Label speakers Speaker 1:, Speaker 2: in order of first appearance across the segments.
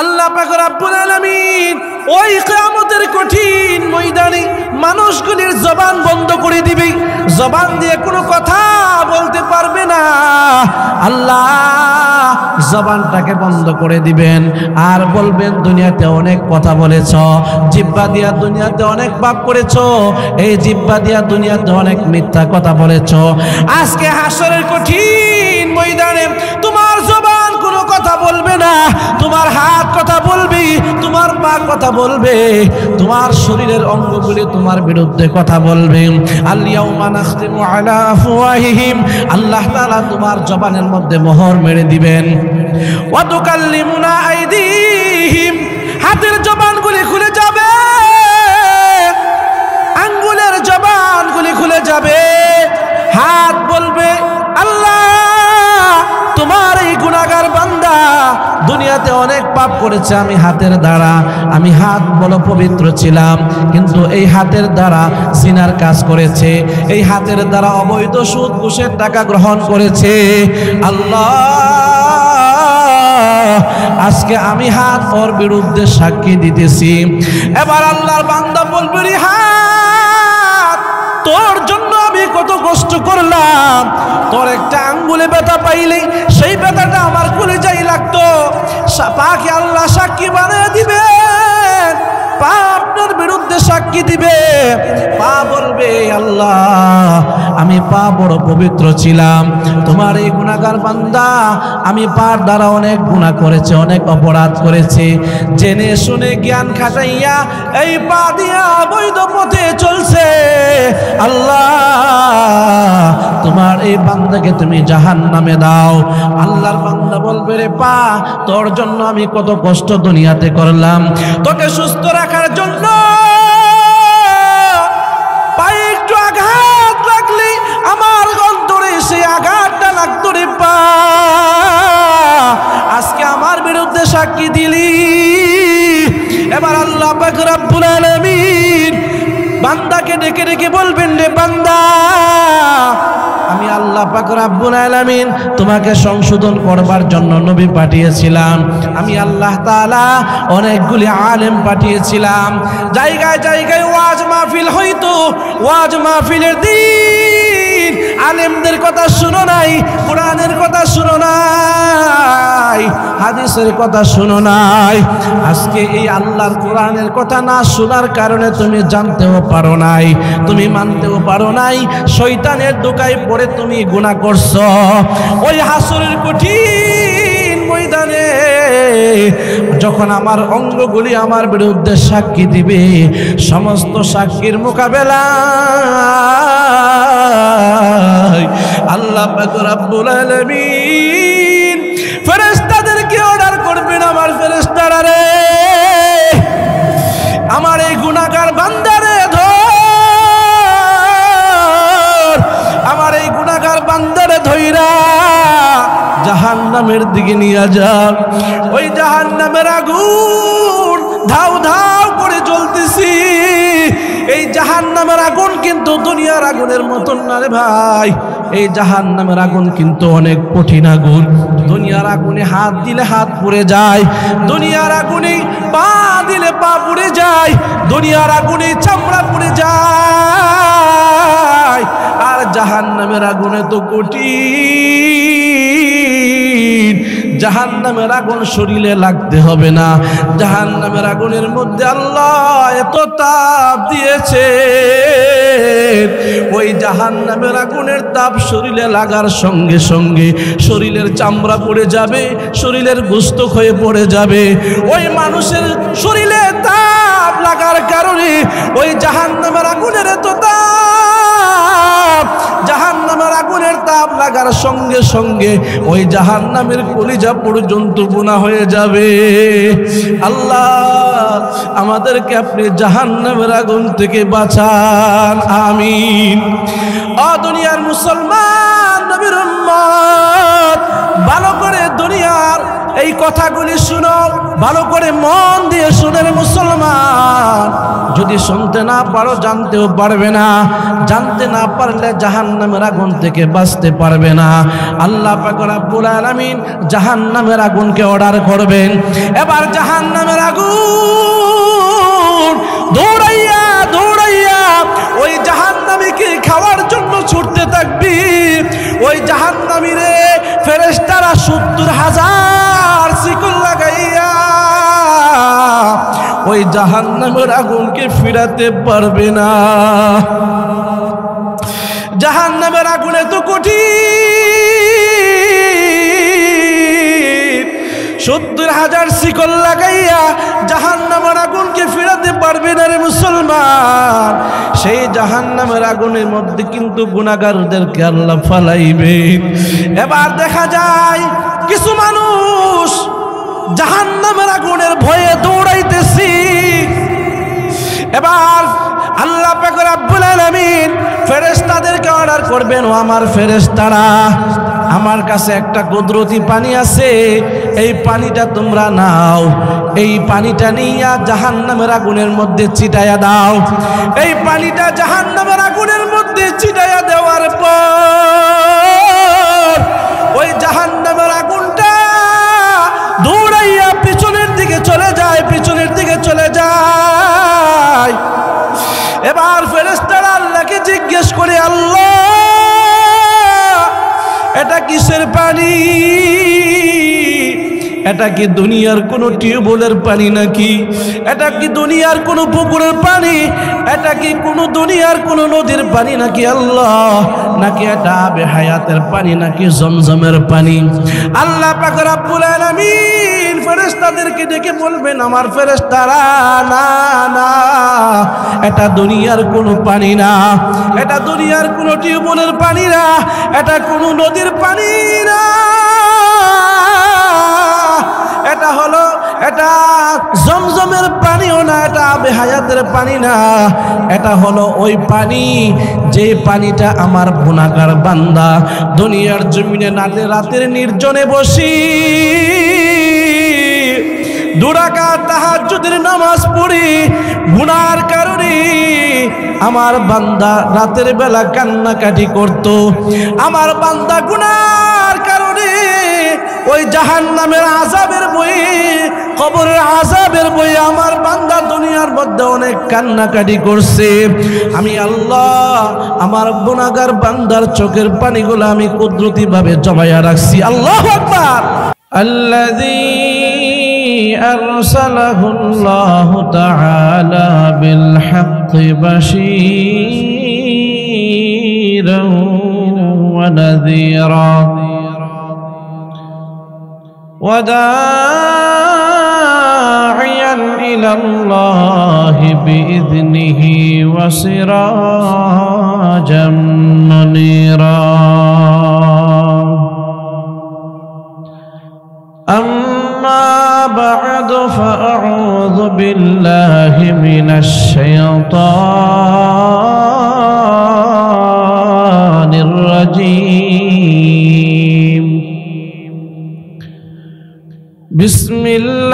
Speaker 1: আল্লাহ পাক রব্বুল আলামিন ওই কিয়ামতের কঠিন ময়দানে মানুষগুলির জবান বন্ধ করে দিবে, জবান দিয়ে কোনো কথা বলতে পারবে না। আল্লাহ জবানটাকে বন্ধ করে দিবেন আর বলবেন, দুনিয়াতে অনেক কথা বলেছ, জিহ্বা দিয়া দুনিয়াতে অনেক পাপ করেছ, এই জিহ্বা দিয়া দুনিয়াতে অনেক মিথ্যা কথা বলেছ। আজকে হাসরের কঠিন ময়দানে তোমার জবান কোনো কথা বলবে না, তোমার হাত কথা বলবি, তোমার পা কথা বলবে, তোমার শরীরের অঙ্গগুলি তোমার বিরুদ্ধে কথা বলবে। আল-ইয়াউমা নাখতিমু আলা আফওয়াহিহিম, আল্লাহ তাআলা তোমার জবানের মধ্যে মোহর মেরে দিবেন। ওয়া তুকাল্লিমুনা আইদিহিম, হাতের জবানগুলি খুলে যাবে, আঙ্গুলের জবানগুলি খুলে যাবে। হাত বলবে, আল্লাহ তোমার এই গুনাহগার বান্দা দুনিয়াতে অনেক পাপ করেছে, আমি হাতের দ্বারা, আমি হাত বলো পবিত্র ছিলাম, কিন্তু এই হাতের দ্বারা জিনার কাজ করেছে, এই হাতের দ্বারা অবৈধ সুদ ঘুষের টাকা গ্রহণ করেছে। আল্লাহ আজকে আমি হাত ওর বিরুদ্ধে সাক্ষী দিতেছি। এবার আল্লাহর বান্দা বলবে, রে হাত, তোর জন্য আমি কত কষ্ট করলাম, তোর একটা আঙ্গুলে ব্যথা পাইলেই সেই ব্যথাটা আমার কলিজায় লাগতো। পাকে আল্লাহ সাক্ষী বানিয়ে দিবে, পা আপনার বিরুদ্ধে সাক্ষী দিবে। পা বলবে, আল্লাহ আমি পা বড় পবিত্র ছিলাম, তোমার এই গুনাহগার বান্দা আমি পার দ্বারা অনেক গুনাহ করেছে, অনেক অপরাধ করেছে, জেনে শুনে জ্ঞান খাটাইয়া এই পা দিয়া বৈধ পথে চলছে। আল্লাহ তোমার এই বান্দাকে তুমি জাহান্নামে দাও। আল্লাহর বান্দা বলবে, রে পা, তোর জন্য আমি কত কষ্ট দুনিয়াতে করলাম, তোকে সুস্থ রাখার জন্য পায়ে একটু আঘাত লাগলে আমার অন্তরে সেই আঘাতটা লাগতো রে পা, আজকে আমার বিরুদ্ধে সাক্ষী দিলি। এবার আল্লাহ পাক রব্বুল আলামিন বান্দাকে ডেকে ডেকে বলবেন, রে বান্দা, আমি আল্লাহ পাক রব্বুল আলামিন তোমাকে সংশোধন করবার জন্য নবী পাঠিয়েছিলাম, আমি আল্লাহ তাআলা অনেকগুলি আলেম পাঠিয়েছিলাম, জায়গায় জায়গায় ওয়াজ মাহফিল হইতো, ওয়াজ মাহফিলের দিন আলেমদের কথা শুনো নাই, কোরআনের কথা শুনো নাই, হাদিসের কথা শুনো নাই। আজকে এই আল্লাহর কোরআনের কথা না শোনার কারণে তুমি জানতেও পারো নাই, তুমি মানতেও পারো নাই, শয়তানের ধোঁকায় পড়ে তুমি গুনাহ করছো। ওই হাসরের কঠিন ময়দানে যখন আমার অঙ্গগুলি আমার বিরুদ্ধে সাক্ষী দিবে, সমস্ত সাক্ষীর মোকাবেলায় আল্লাহ পাক রব্বুল আলামিন ফেরেশতাদেরকে অর্ডার করবেন, আমার ফেরেশতারা রে, আমার এই গুনাহগার বান্দারে ধর, আমার এই গুনাহগার বান্দারে ধইরা জাহান্নামের দিকে নিয়ে যান। ওই জাহান্নামের আগুন ধাউ ধাউ করে জ্বলতেছি। এই জাহান্নামের আগুন কিন্তু দুনিয়ার আগুনের মতন না রে ভাই, এই জাহান্নামের আগুন কিন্তু অনেক কঠিন আগুন। দুনিয়ার আগুনে হাত দিলে হাত পুড়ে যায়, দুনিয়ার আগুনে পা দিলে পা পুড়ে যায়, দুনিয়ার আগুনে চামড়া পুড়ে যায়, আর জাহান্নামের আগুনে তো কঠিন। জাহান্নামের আগুন শরীরে লাগতে হবে না, জাহান্নামের আগুনের মধ্যে আল্লাহ এত তাপ দিয়েছে, ওই জাহান্নামের আগুনের তাপ শরীরে লাগার সঙ্গে সঙ্গে শরীরের চামড়া পড়ে যাবে, শরীরের গোশত ক্ষয়ে পড়ে যাবে। ওই মানুষের শরীরে তাপ লাগার কারণে ওই জাহান্নামের আগুনের এত তাপ, জাহান্নামের আগুনের তাপ লাগার সঙ্গে সঙ্গে ওই জাহান্নামের কলিজা পর্যন্ত গুনাহ হয়ে যাবে। আল্লাহ আমাদেরকে আপনি জাহান্নামের আগুন থেকে বাঁচান, আমিন। দুনিয়ার মুসলমান নবীর উম্মত, ভালো করে দুনিয়ার এই কথাগুলি শুনো, ভালো করে মন দিয়ে শুনে মুসলমান। যদি শুনতে না পারো জানতেও পারবে না, জানতে না পারলে জাহান্নামের আগুন থেকে বাঁচতে পারবে না। আল্লাহ পাক রব্বুল আলামিন জাহান্নামের আগুনকে অর্ডার করবেন। এবার জাহান্নামের আগুন দৌড়াইয়া দৌড়াইয়া ওই জাহান্নামীকে খাওয়ার জন্য ছুটতে থাকবি। ওই জাহান্নামীরে ফেরেশতারা 70,000 শিকল লাগাইয়া ওই জাহান্নামের আগুনকে ফিরাতে পারবে না। জাহান্নামের আগুনে তো কঠিন, 70,000 শিকল লাগাইয়া জাহান্নামের আগুনকে ফিরাতে পারবে না রে মুসলমান। সেই জাহান্নামের আগুনের মধ্যে কিন্তু গুনাহগারদেরকে আল্লাহ ফালাইবে। এবার দেখা যায় কিছু মানুষ জাহান্নামের আগুনের ভয়ে দৌড়াইতেছি। এবার আল্লাহ পাক রব্বুল আলামিন ফেরেশতাদেরকে অর্ডার করবেন, ও আমার ফেরেশতারা, আমার কাছে একটা কুদরতি পানি আছে, এই পানিটা তোমরা নাও। এই পানিটা নিয়ে জাহান্নামের আগুনের মধ্যে ছিটাইয়া দাও। এই পানিটা জাহান্নামের আগুনের মধ্যে ছিটাইয়া দেওয়ার পর ওই জাহান্নামের আগুনটা দৌড়াইয়া পিছনের দিকে চলে যায়, পিছনের দিকে চলে যায়। এবার ফেরেশতারা আল্লাহকে জিজ্ঞেস করে, আল্লাহ এটা কিসের পানি? এটা কি দুনিয়ার কোনো টিউবওয়েলের পানি নাকি? এটা কি দুনিয়ার কোনো পুকুরের পানি? এটা কি কোনো দুনিয়ার কোনো নদীর পানি নাকি আল্লাহ? নাকি এটা আবে হায়াতের পানি, নাকি জমজমের পানি? আল্লাহ পাক রব্বুল আলামিন ফেরেশতাদেরকে ডেকে বলবেন, আমার ফেরেশতারা, না না, এটা দুনিয়ার কোনো পানি না, এটা দুনিয়ার কোনো টিউবওয়েলের পানি না, এটা কোনো নদীর পানি না, এটা জমজমের পানিও না, এটা আবে হায়াতের পানি না। এটা হলো ওই পানি যে পানিটা আমার গুনাহগার বান্দা দুনিয়ার জমিনে রাতের নির্জনে বসি 2 রাকাত তাহাজ্জুদের নামাজ পড়ি গুনার কারণে আমার বান্দা রাতের বেলা কান্নাকাটি করত। আমার বান্দা গুনার কারণে ওই জাহান্নামের আযাবের বই, কবরের আযাবের বই আমার বান্দা দুনিয়ার মধ্যে অনেক কান্নাকাটি করছে। আমি আল্লাহ আমার গুনাহগার বান্দার চোখের পানিগুলো আমি কুদরতি ভাবে জমায়া রাখছি। আল্লাহু আকবার। আল্লাযী আরসালাহু আল্লাহু তাআলা বিল হাক্কি বাশীরান ওয়া নাযীরা وداعيا إلى الله بإذنه وسراجا منيرا أما بعد فأعوذ بالله من الشيطان الرجيم بسم الله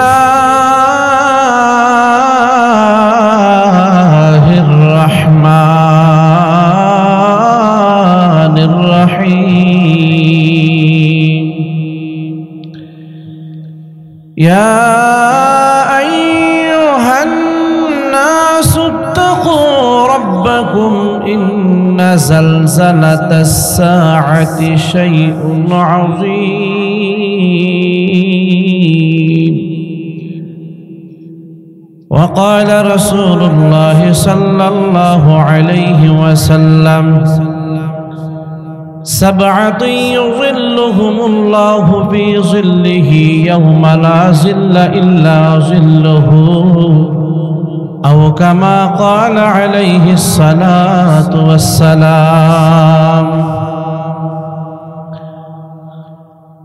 Speaker 1: الرحمن الرحيم يا أيها الناس اتقوا ربكم إن زلزلة الساعة شيء عظيم وقال رسول الله صلى الله عليه وسلم 7 يظلهم الله في ظله يوم لا ظل إلا ظله أو كما قال عليه الصلاة والسلام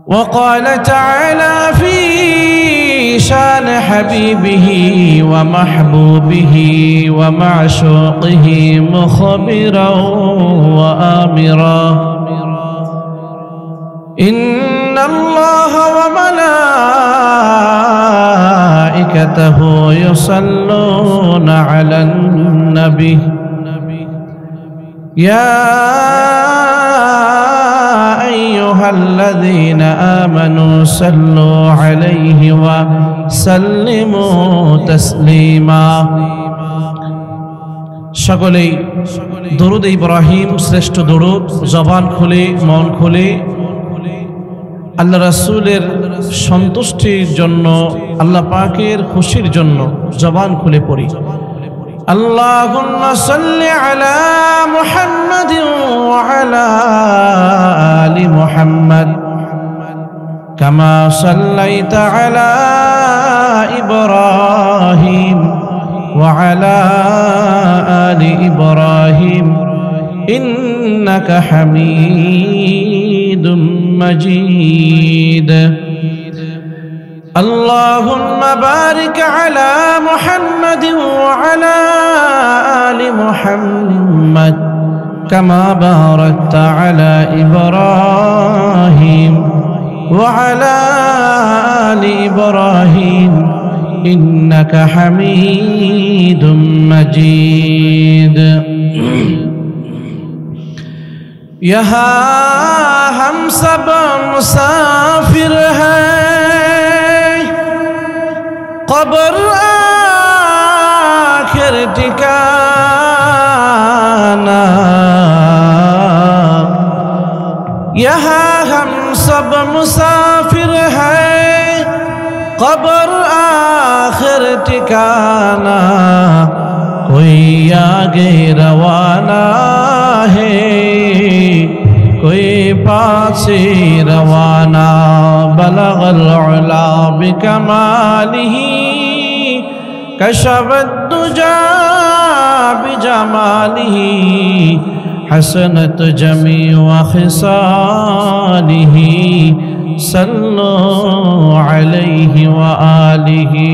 Speaker 1: وقال تعالى في شان حبيبه ومحبوبه ومعشوقه مخبرا وآمرا ইন্নাল্লাহা ওয়া মালাইকাতাহু ইউসাল্লুনা আলান নবী ইয়া আইয়ুহাল্লাযীনা আমানু সাল্লু আলাইহি ওয়া সাল্লিমু তাসলিমা। সকলেই দরুদ ইব্রাহিম শ্রেষ্ঠ দরুদ জবান খুলে মন খুলে আল্লাহ রাসূলের সন্তুষ্টির জন্য আল্লাহ পাকের খুশির জন্য জবান খুলে পড়ি। আল্লাহুম্মা সাল্লি আলা মুহাম্মাদিন ওয়া আলা আলি মুহাম্মাদ কামা সাল্লাইতা আলা ইব্রাহিম ওয়া আলা আলি ইব্রাহিম ইন্নাকা হামিদুম মাজিদ। اللهم بارك على محمد وعلى آل محمد كما باركت على إبراهيم وعلى آل إبراهيم إنك حميد مجيد। यहाँ हम सब मुसाफिर हैं, कब्र आखिर ठिकाना। यहाँ हम सब मुसाफिर हैं, कब्र आखिर ठिकाना। कोई आगे रवाना है, कोई पासे रवाना। बलगल उला बिकमालिही कशफत दुजा बिजमालिही हसनत जमीउ खिसालिही सल्लु अलैहि व आलिही।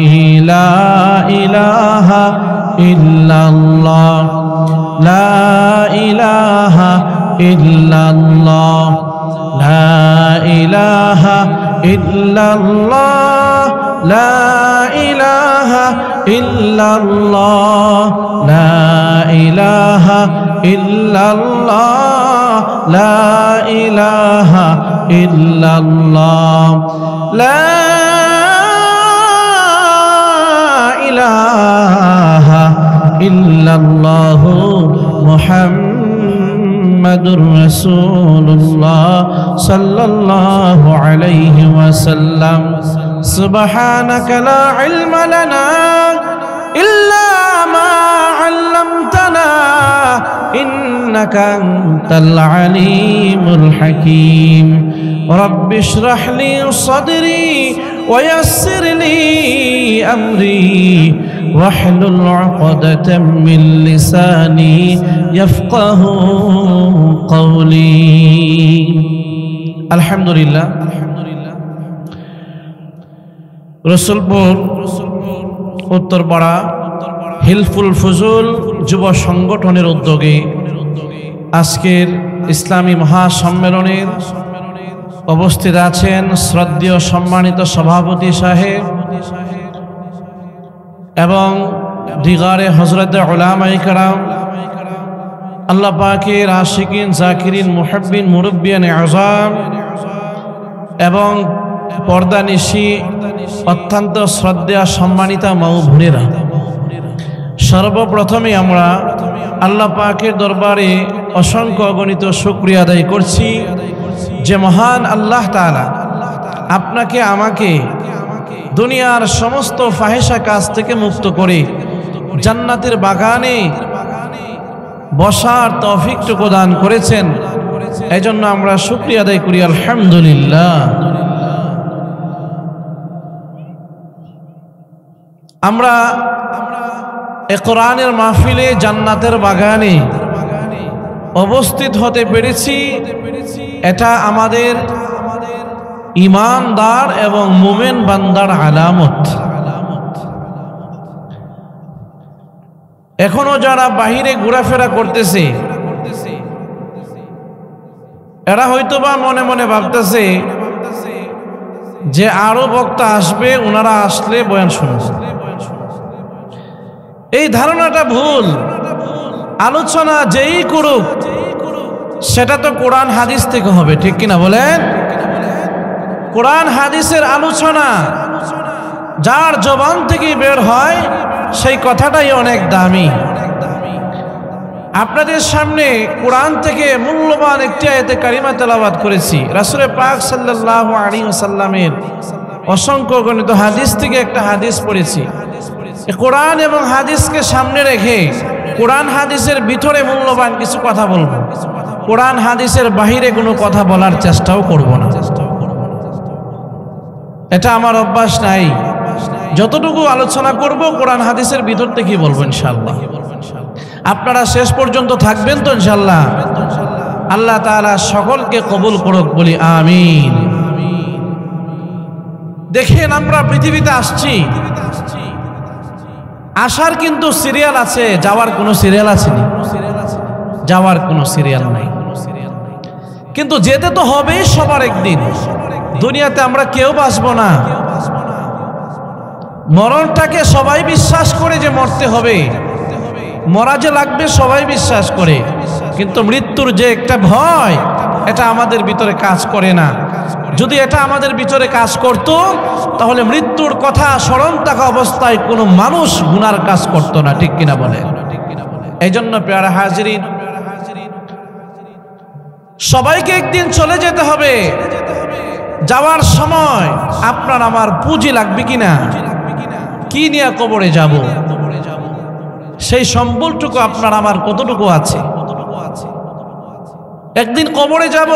Speaker 1: ला इलाहा इल्लल्लाह, ला इलाहा इल्लल्लाह, ला इलाहा इल्लल्लाह, ला इलाहा इल्लल्लाह, ला इलाहा इल्लल्लाह, ला इलाहा इल्लल्लाह, ला इलाहा इल्लल्लाह मुहम्मदुर रसूलुल्लाह सल्लल्लाहु अलैहि वसल्लम। सुब्हानक ला इल्म लना इल्ला मा अल्लमतना इन्नका अंतल अलीमुल हकीम। रब्बि इश्रह ली सदरी वयस्सिर ली अमरी वाहलुल उक़दतम मिन लिसानी यफ़क़हू क़ौली। अल्हम्दुलिल्लाह, रसूलपुर उत्तरपाड़ा हिलफुल फजुल যুব সংগঠনের উদ্যোগে আজকের ইসলামী মহাসম্মেলনের উপস্থিত আছেন শ্রদ্ধেয় সম্মানিত সভাপতি সাহেব এবং দিগারে হযরতে উলামায়ে কেরাম, আল্লাহ পাকের আশিকিন জাকিরিন মুহিব্বিন মুরব্বিয়ানে আযম এবং পর্দানিশি অত্যন্ত শ্রদ্ধেয় সম্মানিতা মা ও বোনেরা, সর্বপ্রথমে আমরা আল্লাহ পাকের দরবারে অসংখ্য অগণিত শুকরিয়া আদায় করছি যে মহান আল্লাহ তাআলা আপনাকে আমাকে দুনিয়ার সমস্ত ফাহিশা কাজ থেকে মুক্ত করে জান্নাতের বাগানে বসার তৌফিকটুকু দান করেছেন। এজন্য আমরা শুকরিয়া আদায় করি আলহামদুলিল্লাহ। আমরা এই কোরআনের মাহফিলে জান্নাতের বাগানে অবস্থিত হতে পেরেছি, এটা আমাদের ঈমানদার এবং মুমিন বান্দার আলামত। এখনো যারা বাহিরে ঘোরাফেরা করতেছে এরা হয়তোবা মনে মনে ভাবতেছে যে আরো বক্তা আসবে, ওনারা আসলে বয়ান শুনবে। এই ধারণাটা ভুল। আলোচনা যেই করুক সেটা তো কোরআন হাদিস থেকে হবে, ঠিক কিনা বলেন? কোরআন হাদিসের আলোচনা যার জবান থেকে বের হয় সেই কথাটাই অনেক দামি। আপনাদের সামনে কোরআন থেকে মূল্যবান একটি আয়াতে কারিমা তেলাওয়াত করেছি। রাসূল পাক সাল্লাল্লাহু আলাইহি ওয়াসাল্লামের অসংখ্য গণিত হাদিস থেকে একটা হাদিস পড়েছি। কোরআন এবং হাদিসকে সামনে রেখে কোরআন হাদিসের ভিতরে মূল্যবান কিছু কথা বলবো, কোরআন হাদিসের বাহিরে কোনো কথা বলার চেষ্টাও করব না। এটা আমার অভ্যাস নাই। যতটুকু আলোচনা করব কোরআন হাদিসের ভিতর থেকেই বলবো ইনশাআল্লাহ। আপনারা শেষ পর্যন্ত থাকবেন তো ইনশাআল্লাহ? আল্লাহ তাআলা সকলকে কবুল করুক, বলি আমিন। দেখেন, আমরা পৃথিবীতে আসছি, আসার কিন্তু সিরিয়াল আছে, যাওয়ার কোনো সিরিয়াল আছে না? যাওয়ার কোনো সিরিয়াল নাই, কিন্তু যেতে তো হবেই সবার একদিন। দুনিয়াতে আমরা কেউ বাঁচবো না। মরণটাকে সবাই বিশ্বাস করে যে মরতে হবে, মরা যে লাগবে সবাই বিশ্বাস করে, কিন্তু মৃত্যুর যে একটা ভয়, এটা আমাদের ভিতরে কাজ করে না। যদি এটা আমাদের ভিতরে কাজ করত তাহলে মৃত্যুর কথা স্মরণ থাকা অবস্থায় কোনো মানুষ গুনার কাজ করত না, ঠিক কিনা বলে? এই জন্য প্রিয় হাজিরিন, সবাইকে একদিন চলে যেতে হবে। যাওয়ার সময় আপনার আমার পুঁজি লাগবে কিনা, কি নিয়ে কবরে যাব, সেই সম্বলটুকু আপনার আমার কতটুকু আছে? একদিন কবরে যাব,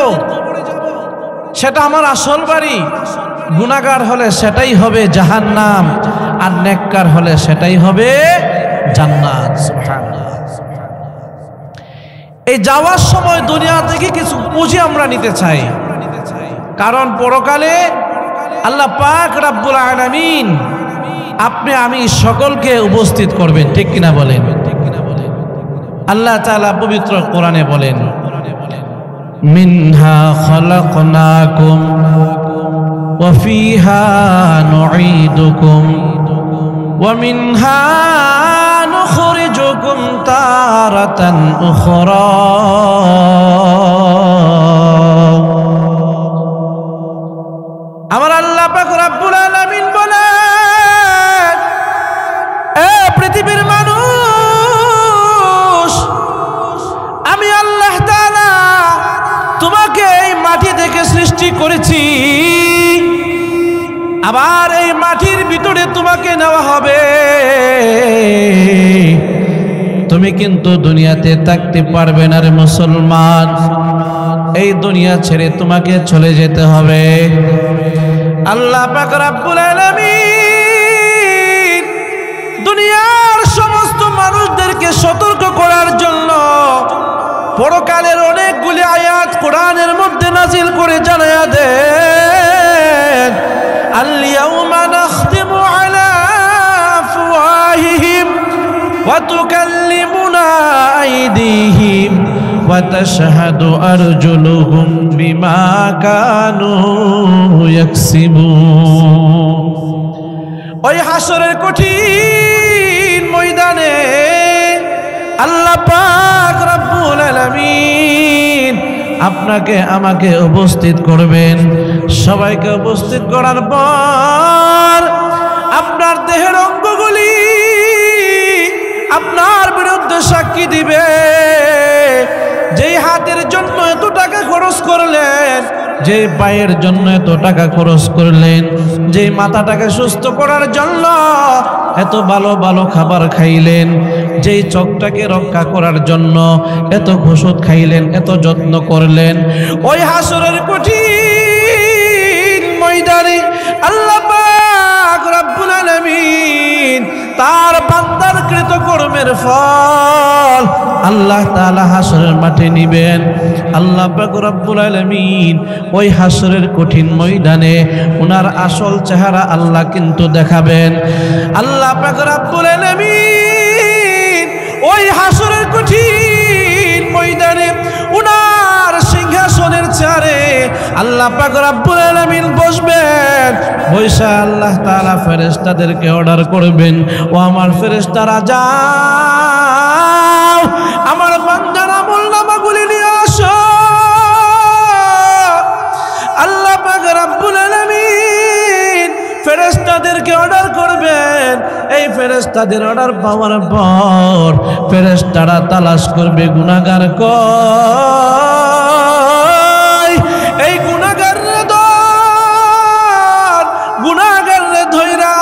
Speaker 1: সেটা আমার আসল বাড়ি। গুনাহগার হলে সেটাই হবে জাহান্নাম, আর নেককার হলে সেটাই হবে জান্নাত। সুবহানাল্লাহ। এই যাওয়ার সময় দুনিয়া থেকে কিছু পুঁজি আমরা নিতে চাই, কারণ পরকালে আল্লাহ পাক রব্বুল আলামিন আপনি আমি সকলকে উপস্থিত করবেন, ঠিক কিনা বলেন? আল্লাহ তাআলা পবিত্র কোরআনে বলেন, মিনহা খালাকনাকুম ওয়া ফিহা নুঈদুকুম ওয়া মিনহা নুখরিজুকুম তারাতান উখরা। আমার আল্লাহ পাক রব্বুল আলামিন বলেন, এ পৃথিবীর মানুষ, আমি আল্লাহ তাআলা তোমাকে এই মাটি থেকে সৃষ্টি করেছি, আবার এই মাটির ভিতরে তোমাকে নেওয়া হবে। তুমি কিন্তু দুনিয়াতে থাকতে পারবে না রে মুসলমান, এই দুনিয়া ছেড়ে তোমাকে চলে যেতে হবে। আল্লাহ পাক রব্বুল আলামিন দুনিয়ার সমস্ত মানুষদেরকে সতর্ক করার জন্য পরকালের অনেকগুলি আয়াত কোরআনের মধ্যে নাজিল করে জানায়া দেন, আল-ইয়াউমা নাখতিমু আলা আফওয়াহিহিম ওয়া তুকাল্লিমুনা আইদিহিম ওয়া তাশহাদু আরজুলুহুম বিমা কানু ইয়াকসিবুন। ওই হাসরের কঠিন ময়দানে আল্লাহ পাক রব্বুল আলামিন আপনাকে আমাকে উপস্থিত করবেন। সবাইকে উপস্থিত করার পর আপনার দেহের অঙ্গগুলি আপনার বিরুদ্ধে সাক্ষী দিবে। যেই হাতের জন্য এত টাকা খরচ করলেন, যে পায়ের জন্য এত টাকা খরচ করলেন, যে মাথাটাকে সুস্থ করার জন্য এত ভালো ভালো খাবার খাইলেন, যেই চোখটাকে রক্ষা করার জন্য এত ওষুধ খাইলেন, এত যত্ন করলেন, ওই হাসরের কঠিন ময়দানে আল্লাহ পাক রব্বুল আলামিন তার বান্দার কৃতকর্মের ফল আল্লাহ তাআলা হাসরের মাঠে নিবেন। আল্লাহ পাক রব্বুল আলামিন ওই হাসরের কঠিন ময়দানে ওনার আসল চেহারা আল্লাহ কিন্তু দেখাবেন। আল্লাহ পাক রব্বুল আলামিন ওই হাসরের কঠিন ময়দানে ওনার সিংহাসনের চেয়ারে আল্লাহ পাক রব্বুল আলামিন বসবেন। বৈশা আল্লাহ তাআলা ফেরেশতাদেরকে অর্ডার করবেন, ও আমার ফেরেশতারা যাও আমার বান্দার আমলনামাগুলি নিয়ে আসো। আল্লাহ পাক রব্বুল আলামিন ফেরেশতাদেরকে অর্ডার করবেন। এই ফেরেশতাদের অর্ডার পাওয়ার পর ফেরেশতারা তালাশ করবে গুনাহগার কই, এই গুনাহগাররে ধর, গুনাহগাররে ধইরা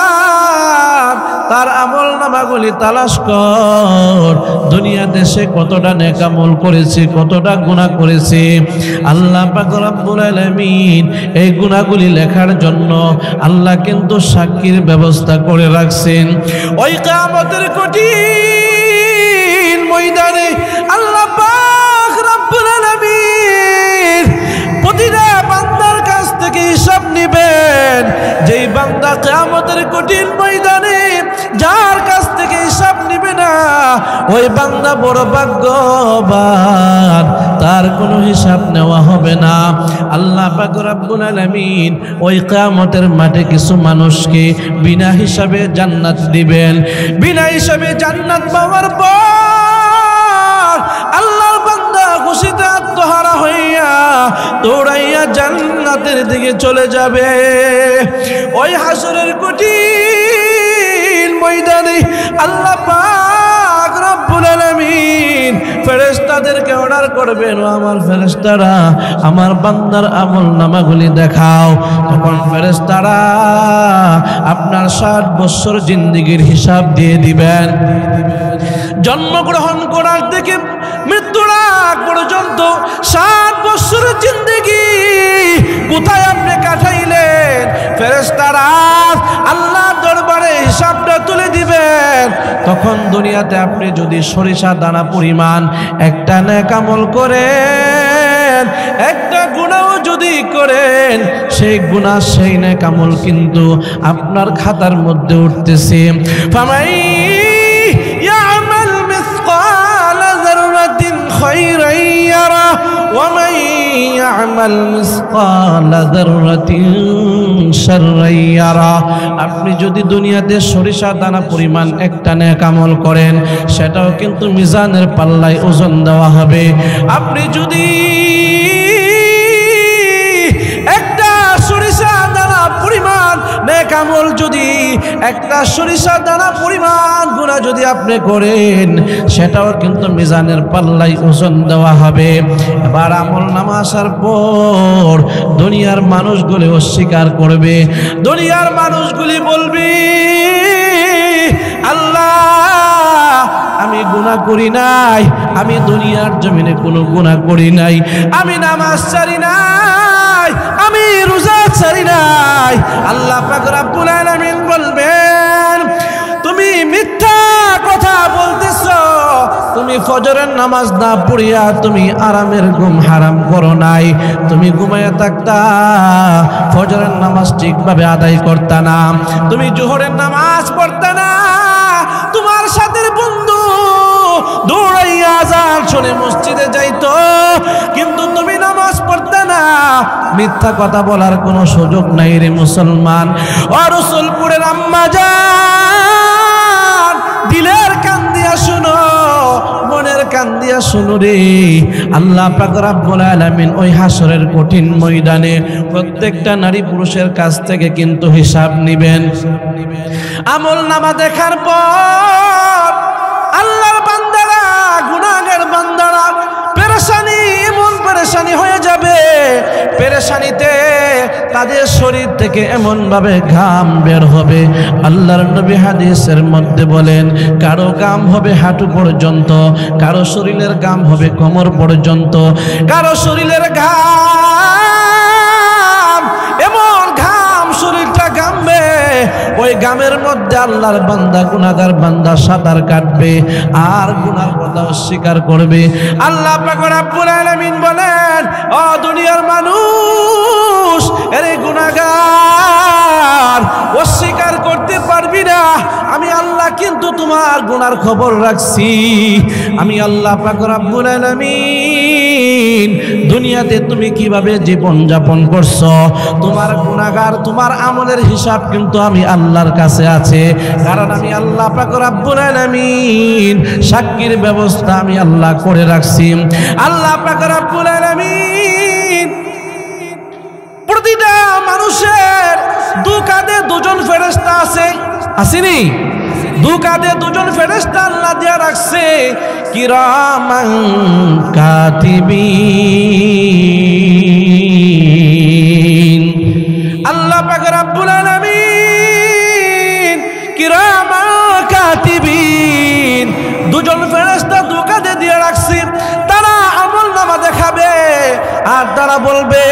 Speaker 1: তার আমলনামাগুলি তালাশ কর। দুনিয়া দেশে কতটা নেক আমল করেছে, কতটা গুনাহ করেছে। আল্লাহ পাক রব্বুল আলামিন এই গুনাহগুলি লেখার জন্য আল্লাহ কিন্তু সাক্ষীর ব্যবস্থা করে রাখছেন। ওই কিয়ামতের কঠিন ময়দানে আল্লাহ পাক রব্বুল আলামিন প্রতিটা বান্দার কাছ থেকে হিসাব নেবেন। যেই বান্দা কিয়ামতের কঠিন ময়দানে যার কাছ থেকে হিসাব নিবে না, ওই বান্দা বড় ভাগ্যবান, তার কোনো হিসাব নেওয়া হবে না। আল্লাহ পাক রব্বুল আলামিন ওই কিয়ামতের মাঠে কিছু মানুষকে বিনা হিসাবে জান্নাত দিবেন। বিনা হিসাবে জান্নাত পাওয়ার পর আল্লাহর বান্দা খুশিতে আত্মহারা হইয়া দৌড়াইয়া জান্নাতের দিকে চলে যাবে। ওই হাসরের কঠিন ময়দানে আল্লাহ পাক রব্বুল আলামিন ফেরেশতাদেরকে অর্ডার করবেন, ও আমার ফেরেশতারা আমার বান্দার আমলনামাগুলি দেখাও। তখন ফেরেশতারা আপনার 60 বছর জিন্দেগির হিসাব দিয়ে দিবেন। জন্মগ্রহণ করার থেকে মৃত্যুর আগ পর্যন্ত 60 বছরের জিন্দেগি কোথায় আপনি কাটাইলেন, ফেরেশতারা আল্লাহর দরবারে হিসাবটা তুলে দিবেন। তখন দুনিয়াতে আপনি যদি সরিষা দানা পরিমাণ একটা নেক আমল করেন, একটা গুনাহ যদি করেন, সেই গুনাহ সেই নেক আমল কিন্তু আপনার খাতার মধ্যে উঠতেছে। ফামাই ইয়ামাল মিসকালা যাররাতিন খায়রান ইয়ারা ওয়া মান ইয়ামাল মিসকালা যাররাতিন শাররান ইয়ারা। আপনি যদি দুনিয়াতে সরিষা দানা পরিমাণ একটা নেক আমল করেন, সেটাও কিন্তু মিজানের পাল্লায় ওজন দেওয়া হবে। আপনি যদি একটা সরিষা দানা পরিমাণ নেক আমল, যদি একটা সরিষা দানা পরিমাণ গুনাহ যদি আপনি করেন, সেটাও কিন্তু মিজানের পাল্লায় ওজন দেওয়া হবে। এবার আমল নামা আসার পর দুনিয়ার মানুষগুলি অস্বীকার করবে। দুনিয়ার মানুষগুলি বলবে, আল্লাহ আমি গুনাহ করি নাই, আমি দুনিয়ার জমিনে কোনো গুনাহ করি নাই, আমি নামাজ ছাড়ি নাই, আমি রোজা ছাড়ি নাই। আল্লাহ পাক রব্বুল আলামিন বলবেন, তুমি মিথ্যা কথা বলতেছো, তুমি ফজরের নামাজ না পড়িয়া তুমি আরামের ঘুম হারাম করো নাই, তুমি ঘুমাইয়া থাকতা, ফজরের নামাজ ঠিকভাবে আদায় করতা না, তুমি জোহরের নামাজ পড়তা না, তোমার সাথে বন্ধু দৌড়াইয়া আযান শুনে মসজিদে যাইতো, কিন্তু তুমি নামাজ পড়তে না। মিথ্যা কথা বলার কোনো সুযোগ নাই রে মুসলমান। ও রসুলপুরের আম্মা জান, দিলের কান দিয়া শুনো, মনের কান দিয়া শুনো রে। আল্লাহ পাক রব্বুল আলামিন ওই হাসরের কঠিন ময়দানে প্রত্যেকটা নারী পুরুষের কাছ থেকে কিন্তু হিসাব নিবেন। আমল নামা দেখার পর আল্লাহর বান্দারা, গুনাহগার বান্দারা পেরেশানি, এমন পেরেশানি হয়ে যাবে, পেরেশানিতে তাদের শরীর থেকে এমন ভাবে ঘাম বের হবে। আল্লাহর নবী হাদিসের মধ্যে বলেন, কারো ঘাম হবে হাঁটু পর্যন্ত, কারো শরীরের ঘাম হবে কোমর পর্যন্ত, কারো শরীরের ঘাম এমন ঘাম শরীরটা ঘামবে, ওই ঘামের মধ্যে আল্লাহর বান্দা, গুনাহগার বান্দা সাঁতার কাটবে আর গুনার কথা অস্বীকার করবে। আল্লাহ পাক রব্বুল আলামিন বলেন, ও দুনিয়ার মানুষ, এরে গুনাহগার অস্বীকার করতে পারবি না, আমি আল্লাহ কিন্তু তোমার গুনার খবর রাখছি। আমি আল্লাহ পাক রব্বুল আলামিন দুনিয়াতে তুমি কিভাবে জীবন যাপন করছো, তোমার গুনাহগার তোমার আমলের হিসাব কিন্তু আমি আল্লাহর কাছে আছে। কারণ আমি আল্লাহ পাক রব্বুল আলামিন সাক্ষীর ব্যবস্থা আমি আল্লাহ করে রাখছি। আল্লাহ পাক রব্বুল আলামিন প্রতিটা মানুষের দু কাঁধে দুজন ফেরেশতা আছে, আসেনি? দু কাঁধে দুজন ফেরেশতা আল্লাহ দিয়া রাখছে, কিরামান কাতিবিন। আল্লাহ পাক রব্বুল আলামিন কিরামান কাতিবিন দুজন ফেরেশতা দু কাঁধে দিয়ে রাখছে। তারা আমলনামা দেখাবে আর তারা বলবে,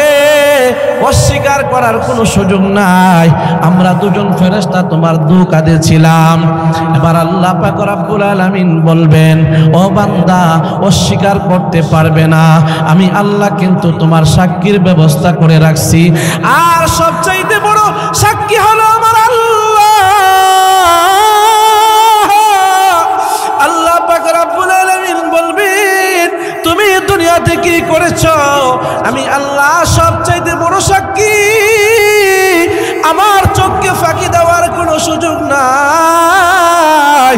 Speaker 1: অস্বীকার করার কোনো সুযোগ নাই, আমরা দুজন ফেরেশতা তোমার দু কাঁধে ছিলাম। এবার আল্লাহ পাক রব্বুল আলামিন বলবেন, ও বান্দা অস্বীকার করতে পারবে না, আমি আল্লাহ কিন্তু তোমার সাক্ষীর ব্যবস্থা করে রাখছি। আর সবচাইতে বড় সাক্ষী হলো আমার আল্লাহ। আল্লাহ পাক রব্বুল আলামিন বলবেন, তুমি দুনিয়াতে কি করেছো, আমি আল্লাহ সবচাইতে বড় সাক্ষী। আমার চোখকে ফাঁকি দেওয়ার কোনো সুযোগ নাই।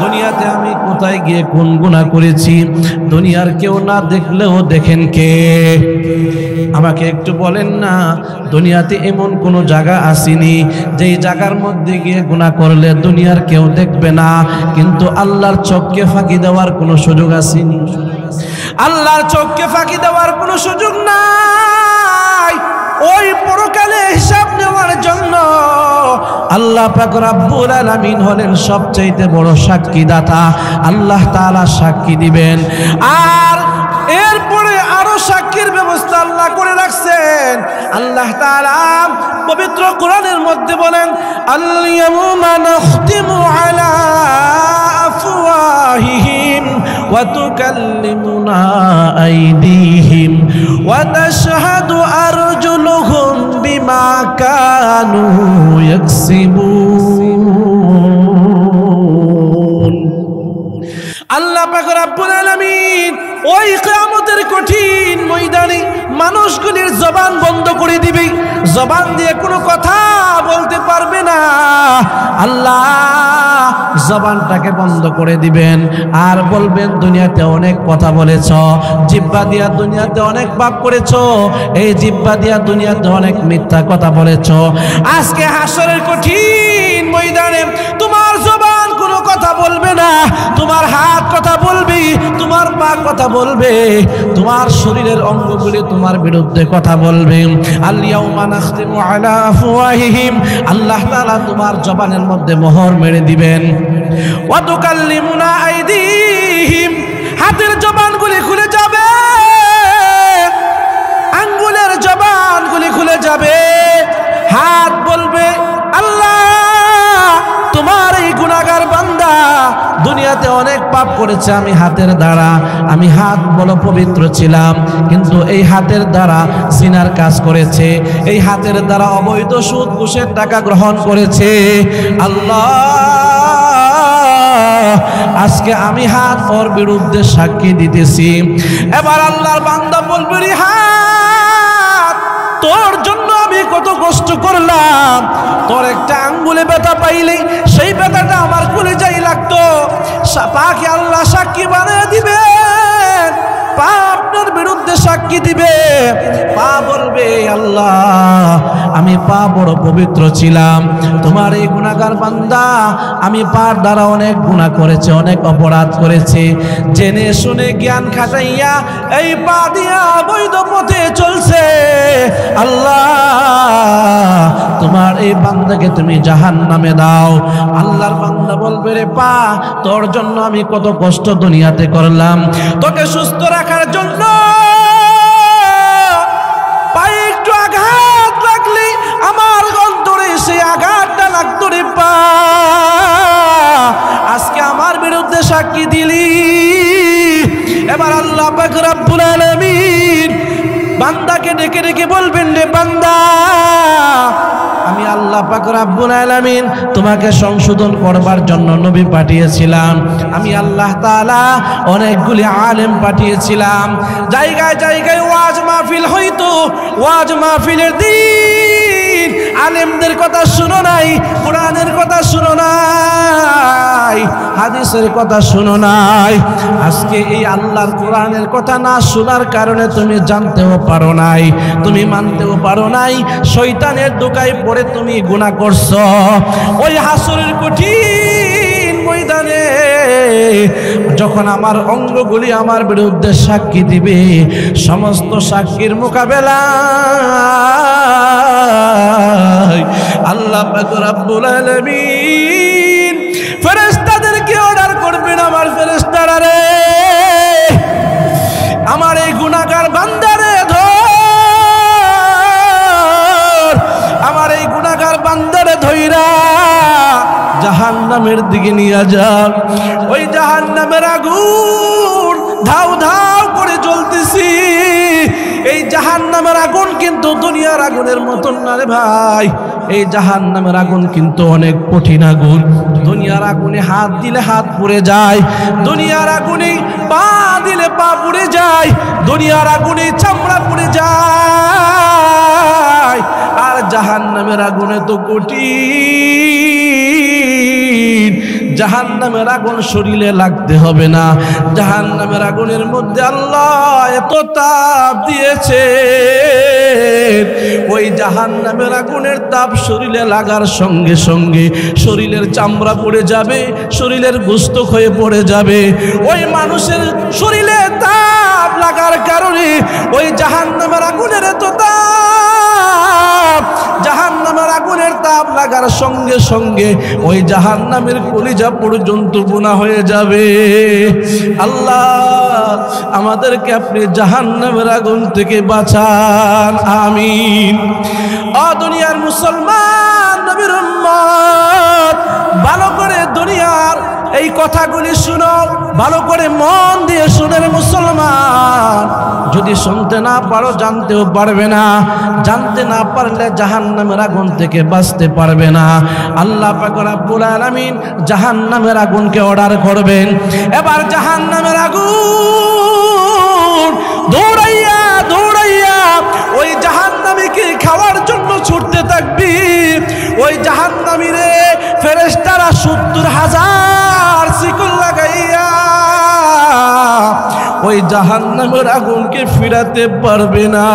Speaker 1: দুনিয়াতে আমি কোথায় গিয়ে কোন গুনাহ করেছি দুনিয়ার কেউ না দেখলেও দেখেন কে? আমাকে একটু বলেন না, দুনিয়াতে এমন কোনো জায়গা আসেনি যেই জায়গার মধ্যে গিয়ে গুনাহ করলে দুনিয়ার কেউ দেখবে না, কিন্তু আল্লাহর চোখকে ফাঁকি দেওয়ার কোনো সুযোগ আসেনি? আল্লাহর চোখকে ফাঁকি দেওয়ার কোনো সুযোগ নাই। ওই পরকালে হিসাব নেওয়ার জন্য আল্লাহ পাক রব্বুল আলামিন হলেন সবচাইতে বড় সাক্ষীদাতা। আল্লাহ তাআলা সাক্ষী দিবেন, আর এরপরে আরো সাক্ষীর ব্যবস্থা আল্লাহ করে রাখছেন। আল্লাহ তাআলা পবিত্র কোরআনের মধ্যে বলেন, আল-ইয়াউমা নাখতিমু আলা আফওয়াহিহিম ওয়া তুকাল্লিমুনা আইদিহিম ওয়া তাশহাদু আরজুলুহুম বিমা কানু ইয়াকসিবুন। আল্লাহ পাক রব্বুল আলামিন ওই কিয়ামতের কঠিন ময়দানে মানুষগুলির জবান বন্ধ করে দিবে, জবান দিয়ে কোনো কথা বলতে পারবে না। আল্লাহ জবানটাকে বন্ধ করে দিবেন আর বলবেন, দুনিয়াতে অনেক কথা বলেছ, জিহ্বা দিয়া দুনিয়াতে অনেক পাপ করেছ, এই জিহ্বা দিয়া দুনিয়াতে অনেক মিথ্যা কথা বলেছ। আজকে হাসরের কঠিন ময়দানে তোমার জবান কোনো কথা বলবে না, তোমার হাত কথা বলবি, তোমার পা কথা বলবে, তোমার শরীরের অঙ্গগুলি তোমার বিরুদ্ধে কথা বলবে। আল-ইয়াউমা নাখতিমু আলা আফওয়াহিহিম, আল্লাহ তাআলা তোমার জবানের মধ্যে মোহর মেরে দিবেন। ওয়া তুকাল্লিমুনা আইদিহিম, হাতের জবানগুলি খুলে যাবে, আঙ্গুলের জবানগুলি খুলে যাবে। হাত বলবে, আল্লাহ তোমার এই গুনাহগার বান্দা দুনিয়াতে অনেক পাপ করেছে, আমি হাতের দ্বারা, আমি হাত বলো পবিত্র ছিলাম, কিন্তু এই হাতের দ্বারা জিনার কাজ করেছে, এই হাতের দ্বারা অবৈধ সুদ ঘুষের টাকা গ্রহণ করেছে। আল্লাহ আজকে আমি হাত ওর বিরুদ্ধে সাক্ষী দিতেছি। এবার আল্লাহর বান্দা বলবে, রে হাত, তোর জন্য আমি কত কষ্ট করলাম, তোর একটা আঙ্গুলে ব্যথা পাইলেই সেই ব্যথাটা আমার কলিজায় লাগতো। পাকে আল্লাহ সাক্ষী বানিয়ে দিবে, পা আপনার বিরুদ্ধে সাক্ষী দিবে। পা বলবে, আল্লাহ আমি পা বড় পবিত্র ছিলাম, তোমার এই গুনাহগার বান্দা আমি পার দ্বারা অনেক গুনাহ করেছে, অনেক অপরাধ করেছে, জেনে শুনে জ্ঞান খাটাইয়া এই পা দিয়া বৈধ পথে চলছে। আল্লাহ তোমার এই বান্দাকে তুমি জাহান্নামে দাও। আল্লাহর বান্দা বলবে, রে পা, তোর জন্য আমি কত কষ্ট দুনিয়াতে করলাম, তোকে সুস্থ রাখার জন্য পায়ে একটু আঘাত লাগলে আমার অন্তরে সেই আঘাতটা লাগতো রে পা, আজকে আমার বিরুদ্ধে সাক্ষী দিলি। এবার আল্লাহ পাক রব্বুল আলামিন বান্দাকে ডেকে ডেকে বলবেন, রে বান্দা, আমি আল্লাহ পাক রব্বুল আলামিন তোমাকে সংশোধন করবার জন্য নবী পাঠিয়েছিলাম। আমি আল্লাহ তাআলা অনেকগুলি আলেম পাঠিয়েছিলাম। জায়গায় জায়গায় ওয়াজ মাহফিল হইতো, ওয়াজ মাহফিলের দিন আলেমদের কথা শুনো নাই, কোরআনের কথা শুনো নাই, হাদিসের কথা শুনো নাই। আজকে এই আল্লাহর কোরআনের কথা না শোনার কারণে তুমি জানতেও পারো নাই, তুমি মানতেও পারো নাই, শয়তানের দোকায় পড়ে তুমি গুনাহ করছো। ওই হাসরের কঠিন ময়দানে যখন আমার অঙ্গগুলি আমার বিরুদ্ধে সাক্ষী দিবে, সমস্ত সাক্ষীর মোকাবেলায় আল্লাহ পাক রব্বুল আলামিন ফেরেশতাদেরকে অর্ডার করবেন, আমার ফেরেশতারা রে, আমার এই গুনাহগার বান্দারে ধর, আমার এই গুনাহগার বান্দারে ধইরা জাহান্নামের দিকে নিয়ে যান। ওই জাহান্নামের আগুন ধাউ ধাউ করে জ্বলতেছি। এই জাহান্নামের আগুন কিন্তু দুনিয়ার আগুনের মতন না রে ভাই, এই জাহান্নামের আগুন কিন্তু অনেক কঠিন আগুন। দুনিয়ার আগুনে হাত দিলে হাত পুড়ে যায়, দুনিয়ার আগুনে পা দিলে পা পুড়ে যায়, দুনিয়ার আগুনে চামড়া পুড়ে যায়। আর জাহান্নামের আগুনে তো কঠিন, জাহান্নামের আগুন শরীরে লাগতে হবে না, জাহান্নামের আগুনের মধ্যে আল্লাহ এত তাপ দিয়েছে, ওই জাহান্নামের আগুনের তাপ শরীরে লাগার সঙ্গে সঙ্গে শরীরের চামড়া পড়ে যাবে, শরীরের গোশত ক্ষয়ে পড়ে যাবে। ওই মানুষের শরীরে তাপ লাগার কারণে ওই জাহান্নামের আগুনের এত তাপ, জাহান্নামের আগুনের তাপ লাগার সঙ্গে সঙ্গে ওই জাহান্নামের কলিজা পর্যন্ত গুনাহ হয়ে যাবে। আল্লাহ আমাদেরকে আপনি জাহান্নামের আগুন থেকে বাঁচান, আমিন। ও দুনিয়ার মুসলমান, নবীর উম্মত, ভালো করে দুনিয়ার এই কথাগুলি শুনো, ভালো করে মন দিয়ে শুনে মুসলমান। যদি শুনতে না পারো জানতেও পারবে না, জানতে না পারলে জাহান্নামের আগুন থেকে বাঁচতে পারবে না। আল্লাহ পাক রব্বুল আলামিন জাহান্নামের আগুনকে অর্ডার করবেন। এবার জাহান্নামের আগুন দৌড়াইয়া দৌড়াইয়া ওই জাহান্নামীকে খাওয়ার জন্য ছুটতে থাকবি। ওই জাহান্নামীরে ফেরেশতারা 70,000 শিকল লাগাইয়া ওই জাহান্নামের আগুনকে ফিরাতে পারবে না।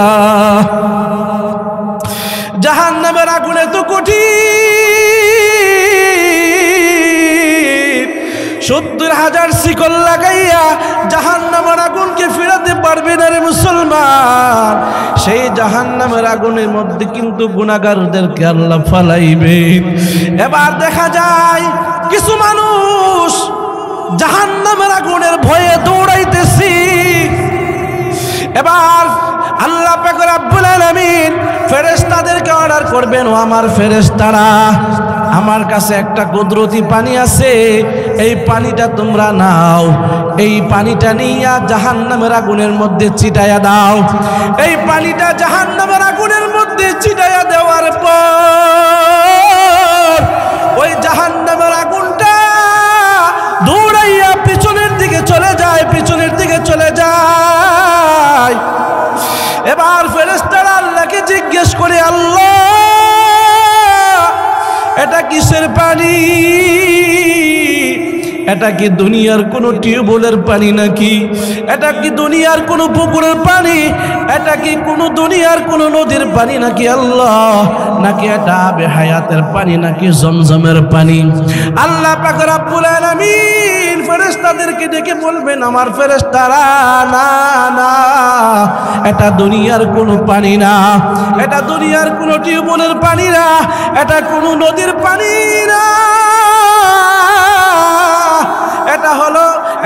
Speaker 1: জাহান্নামের আগুনে তো কঠিন, 70,000 শিকল লাগাইয়া জাহান্নামের আগুনকে ফিরাতে পারবে না রে মুসলমান। সেই জাহান্নামের আগুনের মধ্যে কিন্তু গুনাহগারদেরকে আল্লাহ ফালাইবে। এবার দেখা যায় কিছু মানুষ জাহান্নামের আগুনের ভয়ে দৌড়াইতেছি। এবার আল্লাহ পাক রব্বুল আলামিন ফেরেশতাদেরকে অর্ডার করবেন, ও আমার ফেরেশতারা, আমার কাছে একটা কুদরতি পানি আছে, এই পানিটা তোমরা নাও, এই পানিটা নিয়ে জাহান্নামের আগুনের মধ্যে ছিটাইয়া দাও। এই পানিটা জাহান্নামের আগুনের মধ্যে ছিটাইয়া দেওয়ার পর ওই জাহান্নামের আগুনটা দৌড়াইয়া পিছনের দিকে চলে যায়, পিছনের দিকে চলে যায়। এবার ফেরেশতারা আল্লাহকে জিজ্ঞেস করে, আল্লাহ এটা কিসের পানি? এটা কি দুনিয়ার কোনো টিউবওয়েলের পানি নাকি? এটা কি দুনিয়ার কোনো পুকুরের পানি? এটা কি কোনো দুনিয়ার কোনো নদীর পানি নাকি আল্লাহ? নাকি এটা আবে হায়াতের পানি, নাকি জমজমের পানি? আল্লাহ পাক রব্বুল আলামিন ফেরেশতাদেরকে ডেকে বলবেন, আমার ফেরেশতারা, না না, এটা দুনিয়ার কোনো পানি না, এটা দুনিয়ার কোনো টিউবওয়েলের পানি না, এটা কোনো নদীর পানি না,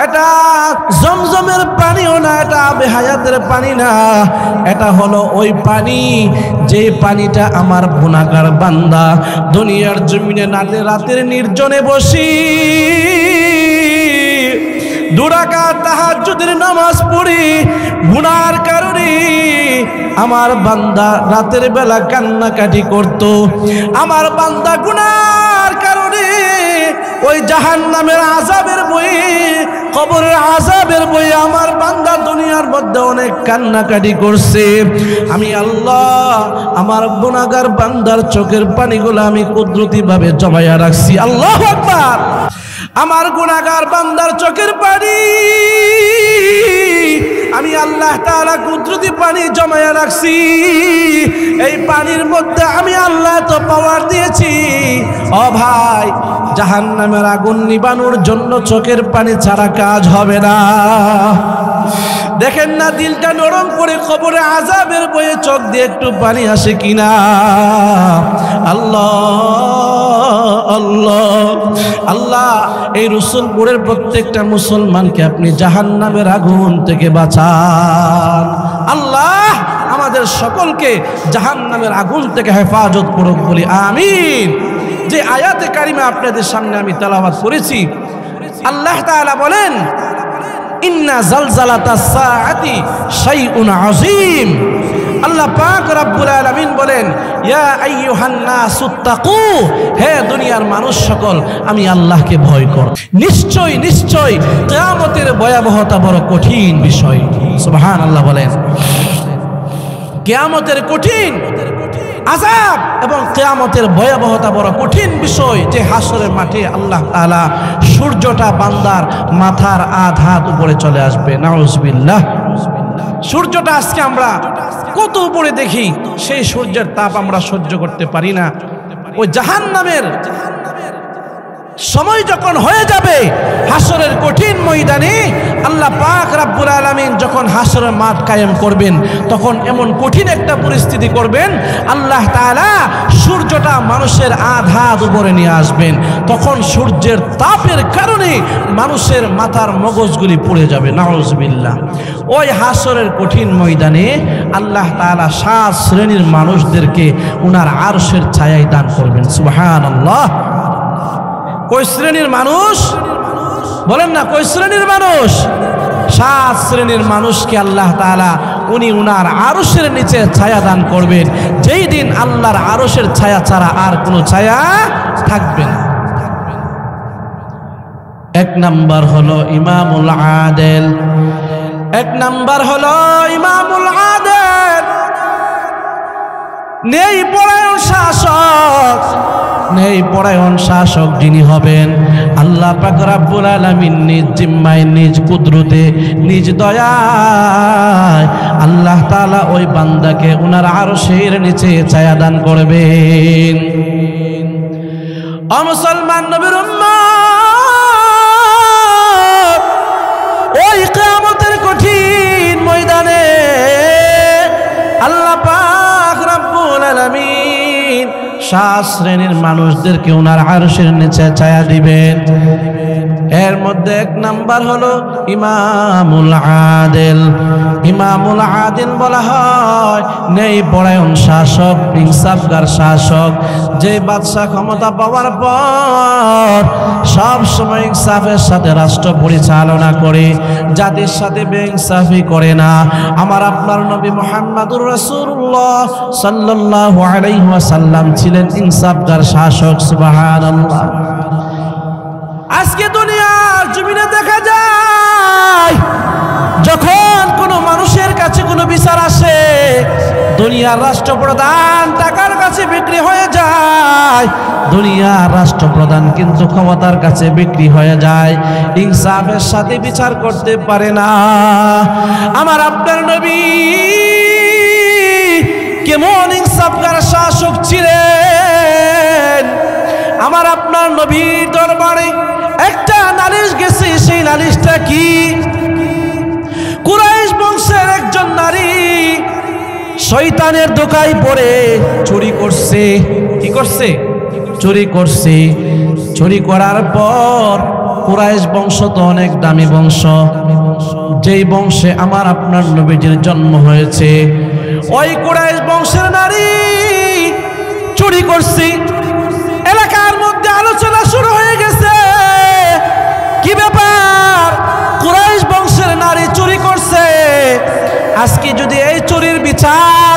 Speaker 1: এটা জমজমের পানিও না, এটা আবে হায়াতের পানি না, এটা হলো ওই পানি যে পানিটা আমার গুনাহগার বান্দা দুনিয়ার জমিনে রাতের নির্জনে বসি 2 রাকাত তাহাজ্জুদের নামাজ পড়ি গুনার কারণে আমার বান্দা রাতের বেলা কান্নাকাটি করত। আমার বান্দা গুনার কারণে ওই জাহান্নামের আযাবের বয়ে, কবরের আযাবের বয়ে আমার বান্দা দুনিয়ার মধ্যে অনেক কান্নাকাটি করছে। আমি আল্লাহ আমার গুনাহগার বান্দার চোখের পানিগুলো আমি কুদরতিভাবে জমায়া রাখছি। আল্লাহু আকবার। আমার গুনাহগার বান্দার চোখের পানি আমি আল্লাহ তাআলা কুদরতি পানি জমায়া রাখছি। এই পানির মধ্যে আমি আল্লাহ তো পাওয়ার দিয়েছি। ও ভাই, জাহান্নামের আগুন নিবানোর জন্য চোখের পানি ছাড়া কাজ হবে না। দেখেন না দিলটা নরম করে কবরে আযাবের বয়ে চোখ দিয়ে একটু পানি আসে কিনা। আল্লাহ আল্লাহ আল্লাহ, এই রসুলপুরের প্রত্যেকটা মুসলমানকে আপনি জাহান্নামের আগুন থেকে বাঁচান। আল্লাহ আমাদের সকলকে জাহান্নামের আগুন থেকে হেফাজত করুক বলি আমিন। যে আয়াতে কারিমা আপনাদের সামনে আমি তেলাওয়াত করেছি, আল্লাহ তাআলা বলেন ইন্না জালজালাতাস সাআতি শাইউন আযীম। আল্লাহ পাক রব্বুল আলামিন বলেন ইয়া আইয়ুহান নাসুত্তাকু, হে দুনিয়ার মানুষ সকল আমি আল্লাহকে ভয় কর। নিশ্চয় নিশ্চয় কিয়ামতের ভয়াবহতা বড় কঠিন বিষয়। সুবহানাল্লাহ বলেন। কিয়ামতের কঠিন আযাব এবং কিয়ামতের ভয়াবহতা বড় কঠিন বিষয়। যে হাসরের মাঠে আল্লাহ তাআলা সূর্যটা বান্দার মাথার আধাত উপরে চলে আসবে। নাউজুবিল্লাহ। সূর্যটা আজকে আমরা কত উপরে দেখি, সেই সূর্যের তাপ আমরা সহ্য করতে পারি না। ওই জাহান্নামের সময় যখন হয়ে যাবে হাসরের কঠিন ময়দানে, আল্লাহ পাক রব্বুল আলামিন যখন হাসরের মাঠ কায়েম করবেন তখন এমন কঠিন একটা পরিস্থিতি করবেন, আল্লাহ তাআলা সূর্যটা মানুষের আধাত উপরে নিয়ে আসবেন। তখন সূর্যের তাপের কারণে মানুষের মাথার মগজগুলি পুড়ে যাবে। নাউজুবিল্লাহ। ওই হাসরের কঠিন ময়দানে আল্লাহ তাআলা 7 শ্রেণীর মানুষদেরকে উনার আরশের ছায়ায় দান করবেন। সুবহানাল্লাহ। কয় শ্রেণীর মানুষ বলেন না? কয় শ্রেণীর মানুষ? 7 শ্রেণীর মানুষকে আল্লাহ তাআলা উনি উনার আরশের নিচে ছায়া দান করবেন, যেই দিন আল্লাহর আরশের ছায়া ছাড়া আর কোনো ছায়া থাকবে না। 1 নাম্বার হলো ইমামুল আদেল। 1 নাম্বার হলো ইমামুল আদেল, নেই পরায়ণ শাসক। নেই পরায়ণ শাসক যিনি হবেন, আল্লাহ পাক রব্বুল আলামিন নিজ জিম্মায়, নিজ কুদরতে, নিজ দয়ায় আল্লাহ তাআলা ওই বান্দাকে উনার আরশের নিচে ছায়া দান করবেন। ও মুসলমান নবীর উম্মত, ওই কিয়ামতের কঠিন ময়দানে আল্লাহ পাক রব্বুল আলামিন 7 শ্রেণীর মানুষদেরকে ওনার আরশের নিচে ছায়া দিবেন। এর মধ্যে 1 নাম্বার হলো ইমামুল আদেল। ইমামুল আদেল বলা হয় নেই পরায়ণ শাসক, ইনসাফগার শাসক। যে বাদশা ক্ষমতা পাওয়ার পর সব সময় ইনসাফের সাথে রাষ্ট্র পরিচালনা করে, জাতির সাথে বেইনসাফি করে না। আমার আপনার নবী মুহাম্মদুর রাসূলুল্লাহ সাল্লাল্লাহু আলাইহি ওয়াসাল্লাম ছিলেন ইনসাফগার শাসক। সুবহানাল্লাহ। আজকে দুনিয়ার জমিনে দেখা যায় যখন কোনো মানুষের কাছে কোনো বিচার আসে, দুনিয়ার রাষ্ট্রপ্রধান টাকার কাছে বিক্রি হয়ে যায়। দুনিয়ার রাষ্ট্রপ্রধান কিন্তু ক্ষমতার কাছে বিক্রি হয়ে যায়, ইনসাফের সাথে বিচার করতে পারে না। আমার আপনার নবী কেমন ইনসাফগার শাসক ছিলেন। আমার আপনার নবীর দরবারে একটা নালিশ গেছে। সেই নালিশটা কি? কুরাইশ বংশের একজন নারী শয়তানের ধোঁকায় পড়ে চুরি করছে। কি করছে? চুরি করছে। চুরি করার পর কুরাইশ বংশ তো অনেক দামি বংশ, যেই বংশে আমার আপনার নবীজির জন্ম হয়েছে, ওই কুরাইশ বংশের নারী চুরি করছে। এলাকার মধ্যে আলোচনা শুরু হয়ে গেছে, কি ব্যাপার? আজকে যদি এই চুরির বিচার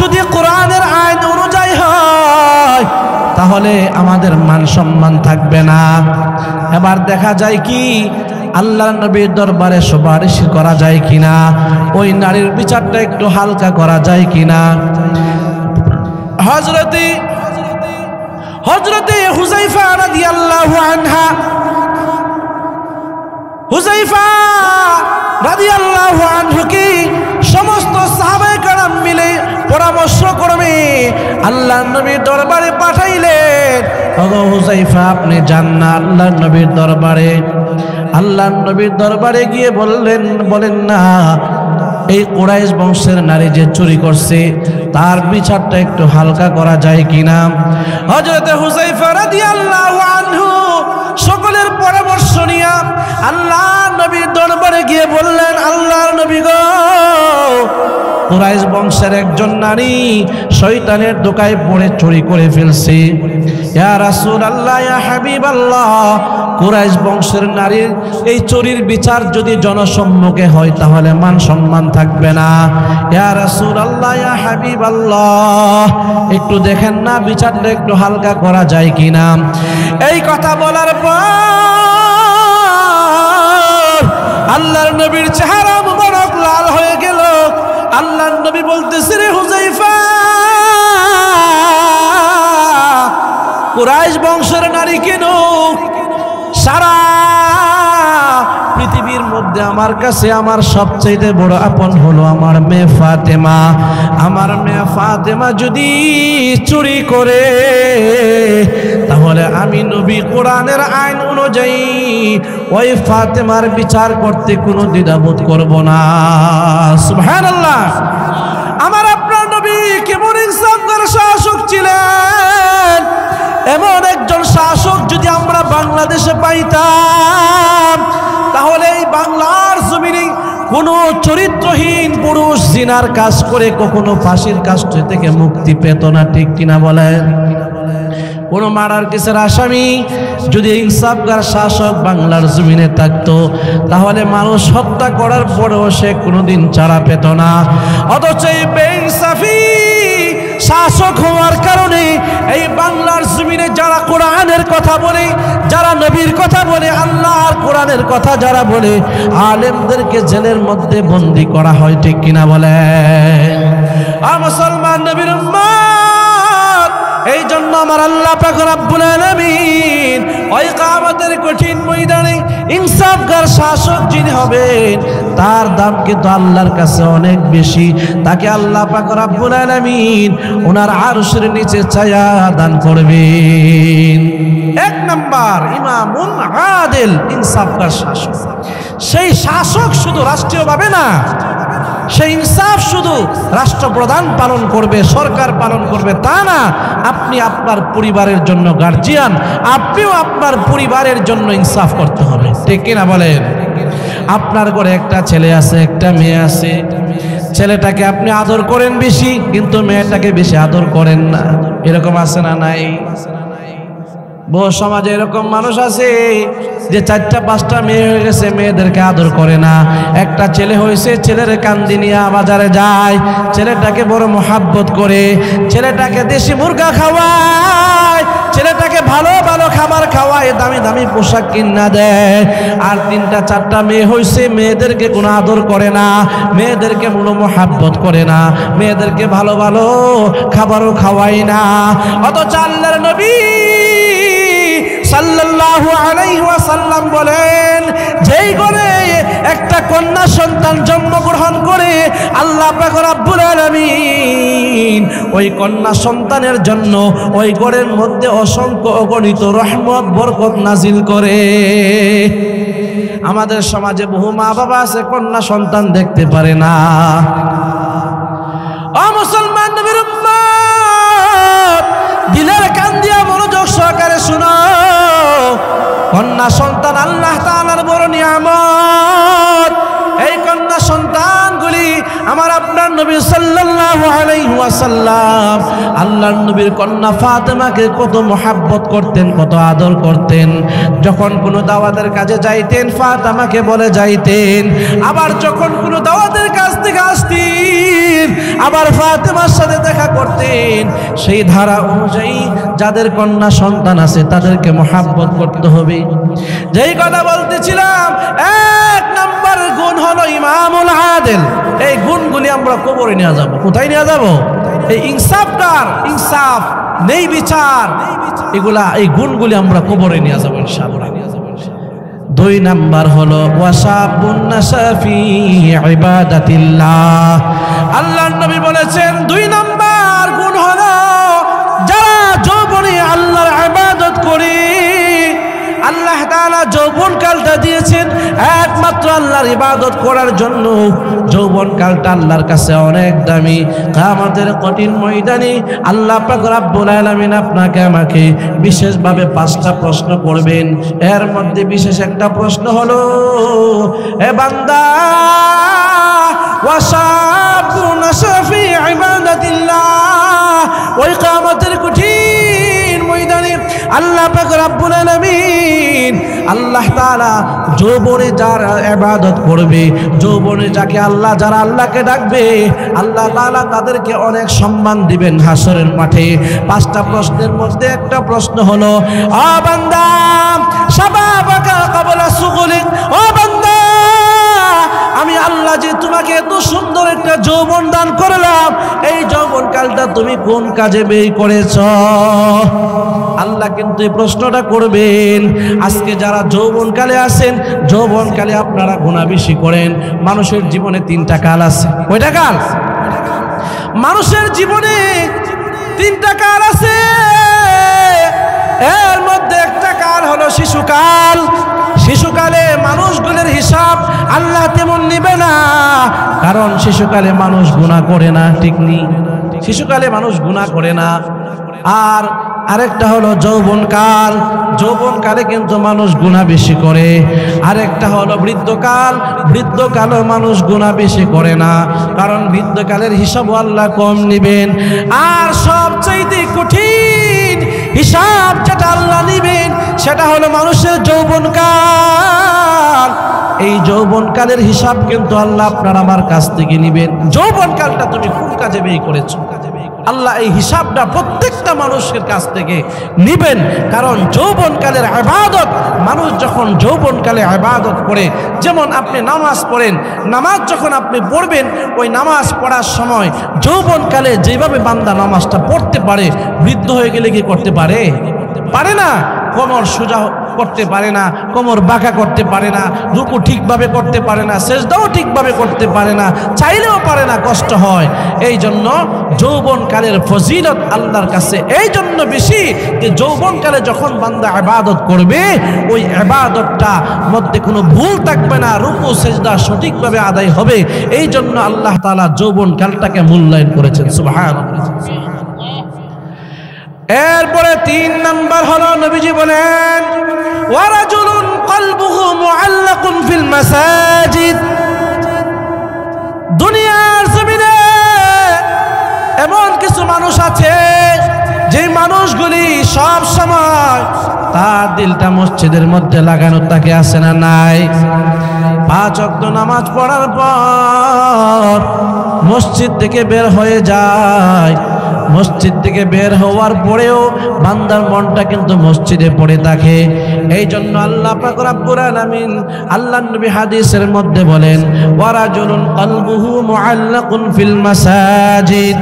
Speaker 1: যদি কোরআনের আইন অনুযায়ী হয় তাহলে আমাদের মান সম্মান থাকবে না। এবার দেখা যায় কি আল্লাহর নবীর দরবারে সুপারিশ করা যায় কিনা, ওই নারীর বিচারটা একটু হালকা করা যায় কিনা। হযরতে হুযায়ফা রাদিয়াল্লাহু আনহা, হুযায়ফা রাদিয়াল্লাহু আনহু কি সমস্ত সাহাবায়ে কেরাম মিলে পরামর্শ করবে আল্লাহর নবীর দরবারে পাঠাইলেন। ওগো হুযায়ফা, আপনি যান না আল্লাহর নবীর দরবারে। আল্লাহর নবীর দরবারে গিয়ে বলেন না এই কুরাইশ বংশের নারী যে চুরি করছে তার বিচারটা একটু হালকা করা যায় কিনা। হযরতে হুযায়ফা রাদিয়াল্লাহু আনহু সকলের পরামর্শ নিয়ে আল্লাহর নবীর দরবারে গিয়ে বললেন, আল্লাহর নবী গো, কুরাইশ বংশের একজন নারী শয়তানের ধোঁকায় পড়ে চুরি করে ফেলছে। ইয়া রাসূলুল্লাহ, ইয়া হাবিবাল্লাহ, কুরাইশ বংশের নারীর এই চুরির বিচার যদি জনসম্মুখে হয় তাহলে মান সম্মান থাকবে না। ইয়া রাসূলুল্লাহ, ইয়া হাবিবাল্লাহ, একটু দেখেন না বিচারটা একটু হালকা করা যায় কিনা। এই কথা বলার পর আল্লাহর নবীর চেহারা মুবারক লাল হয়ে গেল। আল্লাহর নবী বলতেছে, রে হুযায়ফা, কুরাইশ বংশের নারী কেন সারা পৃথিবীর মধ্যে আমার কাছে আমার সবচেয়ে বড় আপন হলো আমার মেয়ে ফাতেমা। আমার মেয়ে ফাতেমা যদি চুরি করে তাহলে আমি নবী কোরআনের আইন অনুযায়ী ওই ফাতেমার বিচার করতে কোনো দ্বিধাবোধ করব না। সুবহানাল্লাহ। আমার আপনার নবী কেমন ইনসাফগার শাসক ছিলেন। এমন একজন শাসক যদি আমরা বাংলাদেশে পাইতাম তাহলে এই বাংলার জমিনে কোনো চরিত্রহীন পুরুষ জিনার কাজ করে কখনো ফাঁসির কাষ্ট থেকে মুক্তি পেত না, ঠিক কিনা বলেন? কোন মার্ডার কেসের আসামি যদি ইনসাফগার শাসক বাংলার জমিনে থাকতো তাহলে মানুষ হত্যা করার পরেও সে কোনোদিন ছাড়া পেত না। অথচ এই বেইনসাফি শাসক হওয়ার কারণে এই বাংলার জমিনে যারা কোরআনের কথা বলে, যারা নবীর কথা বলে, আল্লাহর কোরআনের কথা যারা বলে, আলেমদেরকে জেলের মধ্যে বন্দী করা হয়, ঠিক কিনা বলে? মুসলমান নবীর উম্মত, এই জন্য আমার আল্লাহ পাক রব্বুল আলামিন ওই কিয়ামতের কঠিন ময়দানে ইনসাফগার শাসক যিনি হবেন তার দাম কিন্তু আল্লাহর কাছে অনেক বেশি। তাকে আল্লাহ পাক রব্বুল আলামিন ওনার আরশের নিচে ছায়া দান করবেন। এক নাম্বার ইমামুন আদিল, ইনসাফগার শাসক। সেই শাসক শুধু রাষ্ট্রীয়ভাবে না, সেই ইনসাফ শুধু রাষ্ট্রপ্রধান পালন করবে, সরকার পালন করবে তা না। আপনি আপনার পরিবারের জন্য গার্জিয়ান, আপনিও আপনার পরিবারের জন্য ইনসাফ করতে হবে, ঠিক কিনা বলেন? আপনার ঘরে একটা ছেলে আছে, একটা মেয়ে আছে, ছেলেটাকে আপনি আদর করেন বেশি কিন্তু মেয়েটাকে বেশি আদর করেন না, এরকম আছে না নাই? বহু সমাজে এরকম মানুষ আছে যে 4টা-5টা মেয়ে হয়ে গেছে, মেয়েদেরকে আদর করে না। একটা ছেলে হয়েছে, ছেলের কান্দি নিয়ে বাজারে যায়, ছেলেটাকে বড় মোহাব্বত করে, ছেলেটাকে দেশি মুরগা খাওয়ায়, ছেলেটাকে ভালো ভালো খাবার খাওয়ায়, দামি দামি পোশাক কিনা দেয়। আর 3টা-4টা মেয়ে হয়েছে, মেয়েদেরকে কোনো আদর করে না, মেয়েদেরকে কোনো মোহাব্বত করে না, মেয়েদেরকে ভালো ভালো খাবারও খাওয়ায় না। অথচ আল্লাহর নবী সাল্লাল্লাহু আলাইহি ওয়াসাল্লাম বলেন, যেই ঘরে একটা কন্যা সন্তান জন্মগ্রহণ করে আল্লাহ পাক রব্বুল আলামিন ওই কন্যা সন্তানের জন্য ওই ঘরের মধ্যে অসংখ্য অগণিত রহমত বরকত নাজিল করে। আমাদের সমাজে বহু মা বাবা আছে কন্যা সন্তান দেখতে পারে না। ও মুসলমান নবীর উম্মত, দিলের কান দিয়া মনোযোগ সহকারে শুনো। কন্যা সন্তান আল্লাহ তাআলার বড় নিয়ামত। এই কন্যা সন্তানগুলি আমার আপনার নবী সাল্লাল্লাহু আলাইহি ওয়াসাল্লাম আল্লাহর নবীর কন্যা ফাতেমাকে কত মহব্বত করতেন, কত আদর করতেন। যখন কোনো দাওয়াতের কাজে যাইতেন ফাতেমাকে বলে যাইতেন, আবার যখন কোনো দাওয়াতের কাজ থেকে আসতেন আবার ফাতেমার সাথে দেখা করতেন। সেই ধারা অনুযায়ী যাদের কন্যা সন্তান আছে তাদেরকে মহব্বত করতে হবে। যেই কথা বলতেছিলাম, এক নম্বর গুণ হলো ইমামুল আদিল। এই গুণগুলি আমরা কবরে নিয়ে যাব। কোথায় নিয়ে যাব? এই ইনসাফ নেই বিচার, এগুলা এই গুণগুলি আমরা কবরে নিয়ে যাব ইনশাআল্লাহ। দুই নাম্বার হলো ওয়াসাবুন নাসাফি ইবাদাতিল্লাহ। আল্লাহর নবী বলেছেন দুই নাম্বার গুণ হলো যারা যৌবনে আল্লাহর ইবাদত করে। আল্লাহ তাআলা যৌবন কালটা দিয়েছেন একমাত্র আল্লাহর ইবাদত করার জন্য। যৌবন কালটা আল্লাহর কাছে অনেক দামি। কিয়ামতের কঠিন ময়দানে আল্লাহ পাক রব্বুল আলামিন আপনাকে আমাকে বিশেষভাবে 5টা প্রশ্ন করবেন। এর মধ্যে বিশেষ একটা প্রশ্ন হলো, এ বান্দা ওয়াসাবুন নাসাফি ইবাদাতিল্লাহ, ওই কিয়ামতের কঠিন ময়দানে আল্লাহ পাক রব্বুল আলামিন আল্লাহ তাআলা যৌবনে যারা ইবাদত করবে, যৌবনে যাকে আল্লাহ যারা আল্লাহকে ডাকবে, আল্লাহ তাআলা তাদেরকে অনেক সম্মান দিবেন হাসরের মাঠে। 5টা প্রশ্নের মধ্যে একটা প্রশ্ন হলো, ও বান্দা শাবাবাকা ক্বাবলা সুগুলিক, ও বান্দা আমি আল্লাহ যে তোমাকে এত সুন্দর একটা যৌবন দান করলাম, এই যৌবন কালটা তুমি কোন কাজে ব্যয় করেছ? আল্লাহ কিন্তু এই প্রশ্নটা করবেন। আজকে যারা যৌবনকালে আছেন, যৌবনকালে আপনারা গুনাহ বেশি করেন। মানুষের জীবনে 3টা কাল আছে। কয়টা কাল? মানুষের জীবনে 3টা কাল আছে। এর মধ্যে একটা কাল হলো শিশুকাল। শিশুকালে মানুষগুলোর হিসাব আল্লাহ তেমন নিবে না, কারণ শিশুকালে মানুষ গুনাহ করে না। ঠিক নেই? শিশুকালে মানুষ গুনাহ করে না। আর আরেকটা হলো যৌবনকাল। যৌবনকালে কিন্তু মানুষ গুনাহ বেশি করে। আরেকটা হলো বৃদ্ধকাল। বৃদ্ধকালে মানুষ গুনাহ বেশি করে না, কারণ বৃদ্ধকালের হিসাব আল্লাহ কম নিবেন। আর সবচাইতে কঠিন হিসাব যেটা আল্লাহ নিবেন সেটা হলো মানুষের যৌবনকাল। এই যৌবনকালের হিসাব কিন্তু আল্লাহ আপনার আমার কাছ থেকে নিবেন। যৌবনকালটা তুমি কোন কাজে ব্যয় করেছো, আল্লাহ এই হিসাবটা প্রত্যেকটা মানুষের কাছ থেকে নিবেন। কারণ যৌবনকালের ইবাদত, মানুষ যখন যৌবনকালে ইবাদত করে, যেমন আপনি নামাজ পড়েন, নামাজ যখন আপনি পড়বেন, ওই নামাজ পড়ার সময় যৌবনকালে যেভাবে বান্দা নামাজটা পড়তে পারে, বৃদ্ধ হয়ে গেলে কি করতে পারে? পারে না। কোমর সোজা করতে পারে না, কোমর বাঁকা করতে পারে না, রুকু ঠিকভাবে করতে পারে না, সেজদাও ঠিকভাবে করতে পারে না, চাইলেও পারে না, কষ্ট হয়। এই জন্য যৌবনকালের ফজিলত আল্লাহর কাছে এই জন্য বেশি যে যৌবনকালে যখন বান্দা ইবাদত করবে, ওই ইবাদতটা মধ্যে কোনো ভুল থাকবে না, রুকু সেজদা সঠিকভাবে আদায় হবে। এই জন্য আল্লাহ তাআলা যৌবনকালটাকে মূল্যায়ন করেছেন। সুবহানাল্লাহ। এরপরে 3 নাম্বার হলো নবীজি বলেন ওয়ারাজুলুন কলবুহু মুআল্লাকুন ফিল মাসাজিদ। দুনিয়ার জমিনে এমন কিছু মানুষ আছে যে মানুষগুলি সব সময় তার দিলটা মসজিদের মধ্যে লাগানো থাকে, আছে না নাই? 5 ওয়াক্ত নামাজ পড়ার পর মসজিদ থেকে বের হয়ে যায়। মসজিদ থেকে বের হওয়ার পরেও বান্দার মনটা কিন্তু মসজিদে পড়ে থাকে। এই জন্য আল্লাহ পাক রব্বুল আলামিন আল্লাহর নবী হাদিসের মধ্যে বলেন ওয়ারাজুলুন কলবুহু মুআল্লাকুন ফিল মাসাজিদ।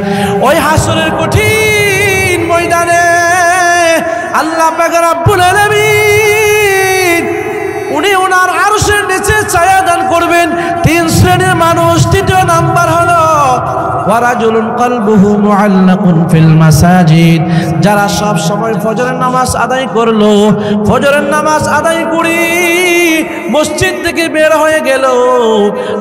Speaker 1: ওই হাসরের কঠিন ময়দানে আল্লাহ পাক রব্বুল আলামিন উনি ওনার আরশের নিচে ছায়া দান করবেন 3 শ্রেণীর মানুষ। 3য় নাম্বার হলো ওয়ারাজুলুন কলবুহু মুআল্লাকুন ফিল মাসাজিদ। যারা সব সময় ফজরের নামাজ আদায় করলো, ফজরের নামাজ আদায় করি মসজিদ থেকে বের হয়ে গেল,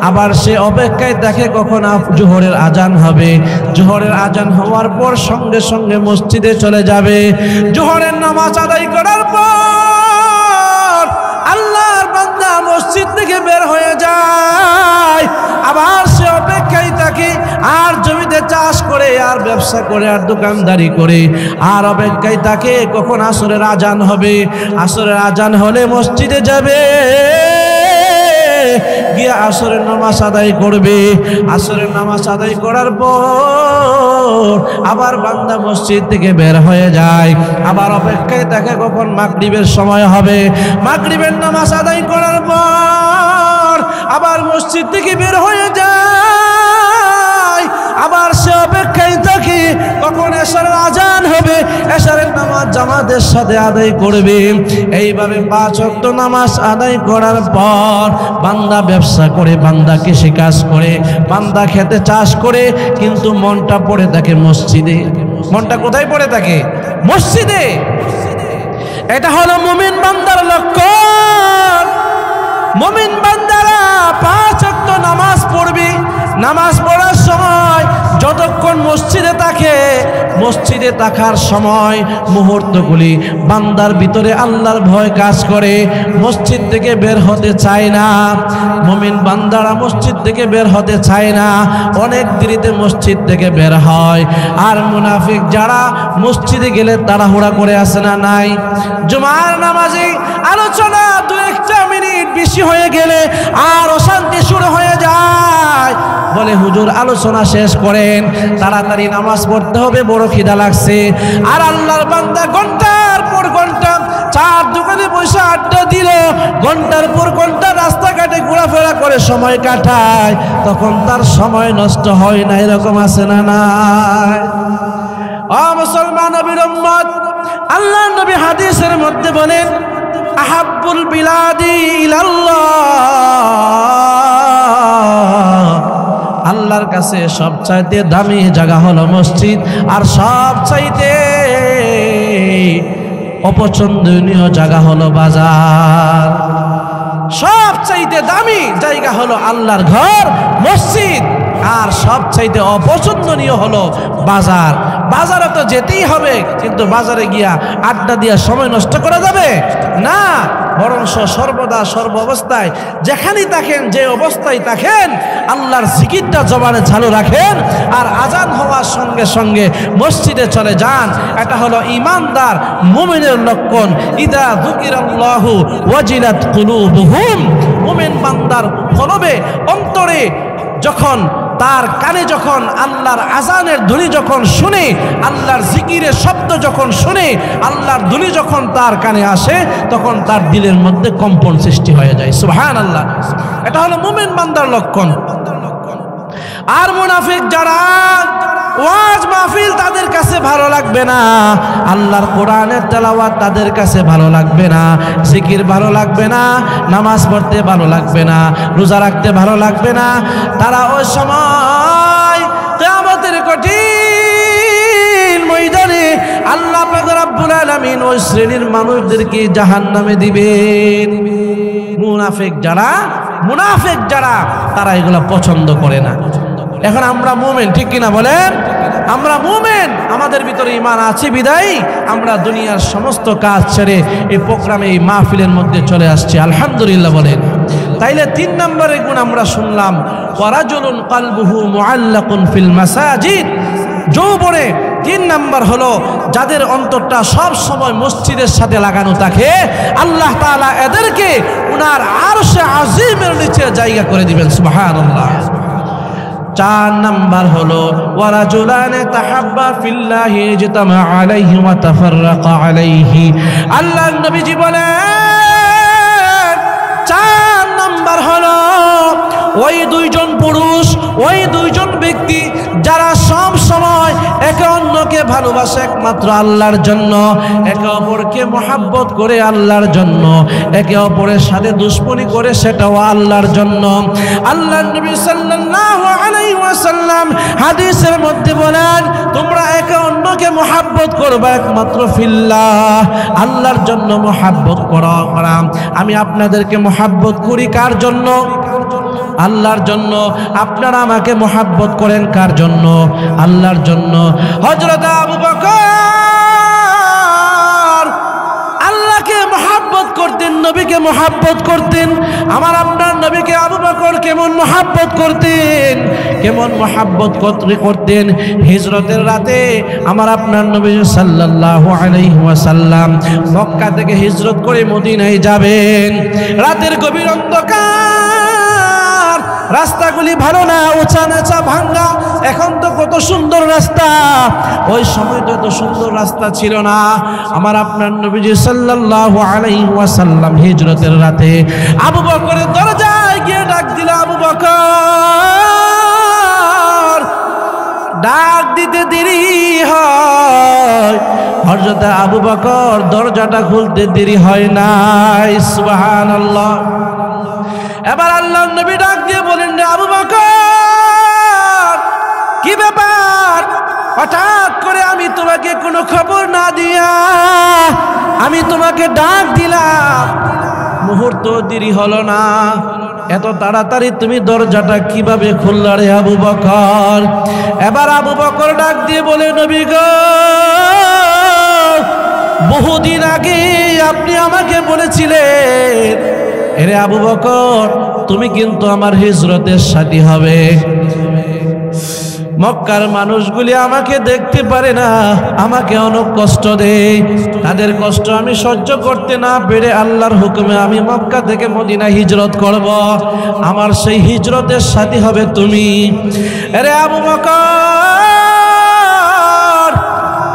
Speaker 1: আবার সে অপেক্ষায় দেখে কখন জোহরের আজান হবে। জোহরের আজান হওয়ার পর সঙ্গে সঙ্গে মসজিদে চলে যাবে। জোহরের নামাজ আদায় করার পর আল্লাহর বান্দা মসজিদ থেকে বের হয়ে যায়, আবার সে অপেক্ষায় থাকে চাষ করে আর ব্যবসা করে আর দোকানদারি করে আর অপেক্ষায় তাকে কখন আসরের আজান হবে। আসরের আজান হলে মসজিদে যাবে, গিয়ে আসরের নামাজ আদায় করবে। আসরের নামাজ আদায় করার পর আবার বান্দা মসজিদ থেকে বের হয়ে যায়, আবার অপেক্ষায় তাকে কখন মাগরিবের সময় হবে। মাগরিবের নামাজ আদায় করার পর আবার মসজিদ থেকে বের হয়ে যায়, আবার সে অপেক্ষায় থাকে কখন এশারের আজান হবে, এশারের নামাজ জামাতের সাথে আদায় করবে। এইভাবে 5 ওয়াক্ত নামাজ আদায় করার পর বান্দা ব্যবসা করে, বান্দা কৃষি কাজ করে, বান্দা খেতে চাষ করে, কিন্তু মনটা পড়ে থাকে মসজিদে। মনটা কোথায় পড়ে থাকে? মসজিদে। এটা হলো মুমিন বান্দার লক্ষণ। মুমিন বান্দারা 5 ওয়াক্ত নামাজ পড়বে। নামাজ পড়ার সময় যতক্ষণ মসজিদে থাকে, মসজিদে থাকার সময় মুহূর্তগুলি বান্দার ভিতরে আল্লাহর ভয় কাজ করে, মসজিদ থেকে বের হতে চায় না। মুমিন বান্দারা মসজিদ থেকে বের হতে চায় না, অনেক দেরিতে মসজিদ থেকে বের হয়। আর মুনাফিক যারা মসজিদে গেলে তাড়াহুড়া করে আসে না নাই? জুমার নামাজে আলোচনা 2-1 মিনিট বেশি হয়ে গেলে আর অশান্তি শুরু হয়ে যায়, বলে হুজুর আলোচনা শেষ করেন, তাড়াতাড়ি নামাজ পড়তে হবে, বড় খিদা লাগছে। আর আল্লাহর বান্দা ঘন্টার পর ঘন্টা চার দোকানে বসে আড্ডা দিল, ঘন্টার পর ঘন্টা রাস্তাঘাটে ঘোরাফেরা করে সময় কাটায়, তখন তার সময় নষ্ট হয় না। এরকম আছে না নাই? ও মুসলমান নবীর উম্মত, আল্লাহর নবী হাদিসের মধ্যে বলেন, আহাব্বুল বিলাদি ইলাল্লাহ, আল্লাহর কাছে সবচাইতে দামি জায়গা হলো মসজিদ, আর সবচাইতে অপছন্দনীয় জায়গা হলো বাজার। সবচাইতে দামি জায়গা হলো আল্লাহর ঘর মসজিদ, আর সবচাইতে অপছন্দনীয় হলো বাজার। বাজারে তো যেতেই হবে, কিন্তু বাজারে গিয়া আড্ডা দিয়া সময় নষ্ট করা যাবে না। বরং সর্বদা সর্ব অবস্থায় যেখানেই থাকেন, যে অবস্থায় থাকেন, আল্লাহর জিকিরটা জবানে চালু রাখেন, আর আজান হওয়ার সঙ্গে সঙ্গে মসজিদে চলে যান। এটা হলো ঈমানদার মুমিনের লক্ষণ। ইদা যুকিরাল্লাহু ওয়াজিলাত কুলুবুহুম, মুমিন বান্দার কলবে, অন্তরে যখন, তার কানে যখন আল্লাহর আজানের ধ্বনি যখন শুনে, আল্লাহর জিকিরের শব্দ যখন শুনে, আল্লাহর ধ্বনি যখন তার কানে আসে, তখন তার দিলের মধ্যে কম্পন সৃষ্টি হয়ে যায়। সুবহানাল্লাহ। এটা হলো মুমিন বান্দার লক্ষণ। আর মুনাফিক যারা, ওয়াজ মাহফিল তাদের কাছে ভালো লাগবে না, আল্লাহর কোরআনের তেলাওয়াত তাদের কাছে ভালো লাগবে না, জিকির ভালো লাগবে না, নামাজ পড়তে ভালো লাগবে না, রোজা রাখতে ভালো লাগবে না। তারা ওই সময় কিয়ামতের কঠিন ময়দানে আল্লাহ পাক রব্বুল আলামিন ওই শ্রেণীর মানুষদেরকে জাহান্নামে দিবেন। মুনাফিক যারা তারা এগুলো পছন্দ করে না। এখন আমরা মুমিন, ঠিক কিনা বলেন? আমরা মুমিন, আমাদের ভিতরে ঈমান আছে বিদায় আমরা দুনিয়ার সমস্ত কাজ ছেড়ে এই প্রোগ্রামে, এই মাহফিলের মধ্যে চলে আসছি। আলহামদুলিল্লাহ বলেন। তাইলে 3 নম্বরের গুণ আমরা শুনলাম, ওয়ারাজুলুন কলবুহু মুআল্লাকুন ফিল মাসাজিদ। যৌবনে 3 নম্বর হলো যাদের অন্তরটা সব সময় মসজিদের সাথে লাগানো থাকে, আল্লাহ তাআলা এদেরকে উনার আরশে আজিমের নিচে জায়গা করে দিবেন। সুবহানাল্লাহ। 4 নাম্বার হলো ওয়ারাজুলানে তাহাব্বা ফিল্লাহি ইজতামা আলাইহি ওয়া তাফাররাকা আলাইহি। আল্লাহর নবীজি বলেন 4 নাম্বার হলো ওই 2জন পুরুষ, ওই 2জন ব্যক্তি যারা সব সময় একে অন্যকে ভালোবাসে একমাত্র আল্লাহর জন্য, একে অপরকে মহাব্বত করে আল্লাহর জন্য, একে অপরের সাথে দুশ্মনী করে সেটাও আল্লাহর জন্য। আল্লাহর নবী সাল্লাল্লাহু আলাইহি ওয়াসাল্লাম হাদিসের মধ্যে বলেন, তোমরা একে অন্যকে মহাব্বত করবে একমাত্র ফিল্লাহ, আল্লাহর জন্য মহাব্বত করা। আমি আপনাদেরকে মহাব্বত করি কার জন্য? আল্লাহর জন্য। আপনারা আমাকে মহাব্বত করেন কার জন্য? আল্লাহর জন্য। হযরত আবু বকর আল্লাহকে মহাব্বত করতেন, নবীকে মহাব্বত করতেন। আমার আপনার নবীকে আবু বকর কেমন মহব্বত করতেন, কেমন মহব্বত করতেন। হিজরতের রাতে আমার আপনার নবী সাল্লাল্লাহু আলাইহি ওয়াসাল্লাম মক্কা থেকে হিজরত করে মদিনায় যাবেন। রাতের গভীর অন্ধকার, রাস্তাগুলি ভালো না, উঁচা নেচা ভাঙ্গা। এখন তো কত সুন্দর রাস্তা, ওই সময় তো এত সুন্দর রাস্তা ছিল না। আমার আপনার নবীজি সাল্লাল্লাহু আলাইহি ওয়াসাল্লাম হিজরতের রাতে আবু বকরের দরজায় গিয়ে ডাক দিল, আবু বকর। ডাক দিতে দেরি হয়, হযরত আবু বকর দরজাটা খুলতে দেরি হয় নাই। সুবহানাল্লাহ। এবার আল্লাহর নবী ডাক দিয়ে বলেন, রে আবু বকর, কি ব্যাপার? হঠাৎ করে আমি তোমাকে কোনো খবর না দিয়া আমি তোমাকে ডাক দিলাম, মুহূর্ত দেরি হলো না, এত তাড়াতাড়ি তুমি দরজাটা কিভাবে খুললা রে আবু বকর? এবার আবু বকর ডাক দিয়ে বলে, নবী গো, বহুদিন আগে আপনি আমাকে বলেছিলেন, এরে আবু বকর, তুমি কিন্তু আমার হিজরতের সাথী হবে। মক্কার মানুষগুলি আমাকে দেখতে পারে না, আমাকে অনেক কষ্ট দেয়। তাদের কষ্ট আমি সহ্য করতে না পেরে আল্লাহর হুকুমে আমি মক্কা থেকে মদিনা হিজরত করব। আমার সেই হিজরতের সাথী হবে তুমি। আরে আবু বকর,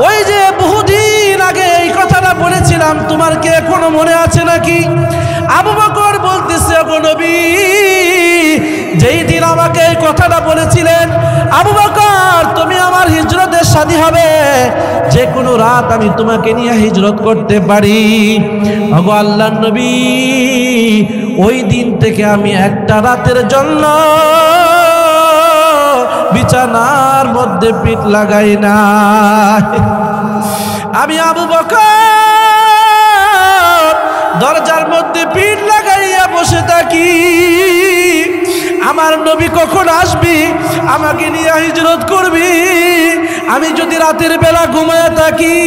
Speaker 1: ওই যে বহুদিন আগে এই কথাটা বলেছিলাম, তোমার কি এখনো মনে আছে নাকি? আবু বকর বলতেছে, ওগো নবী, যেই দিন আমাকে এই কথাটা বলেছিলেন, আবু বকর তুমি আমার হিজরতের সাথী হবে, যে কোনো রাত আমি তোমাকে নিয়ে হিজরত করতে পারি। ওগো আল্লাহর নবী, ওই দিন থেকে আমি একটা রাতের জন্য বিছানার মধ্যে পিঠ লাগাই না। আমি আবু বকর দরজার মধ্যে পিঠ লাগাইয়া বসে থাকি, আমার নবী কখন আসবি, আমাকে নিয়ে হিজরত করবি। আমি যদি রাতের বেলা ঘুমায় থাকি,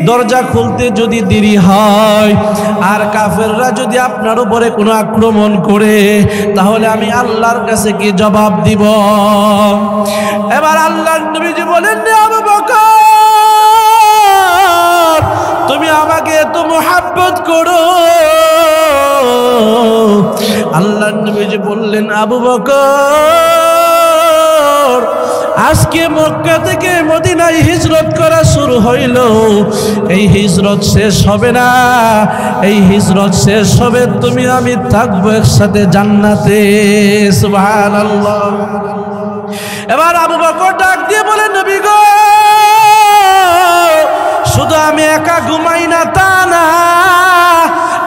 Speaker 1: দরজা খুলতে যদি দেরি হয়, আর কাফেররা যদি আপনার উপরে কোনো আক্রমণ করে, তাহলে আমি আল্লাহর কাছে কি জবাব দিব? এবার আল্লাহর নবীজি বলেন, আবু বকর, তুমি আমাকে এত মোহাব্বত করো। আল্লাহর নবীজি বললেন, আবু বকর, আজকে মক্কা থেকে মদিনায় হিজরত করা শুরু হইল, এই হিজরত শেষ হবে না। এই হিজরত শেষ হবে, তুমি আমি থাকবো একসাথে জান্নাতে। সুবহানাল্লাহ। এবার আবু বকর ডাক দিয়ে বলে, নবী গো, শুধু আমি একা ঘুমাই না তা না,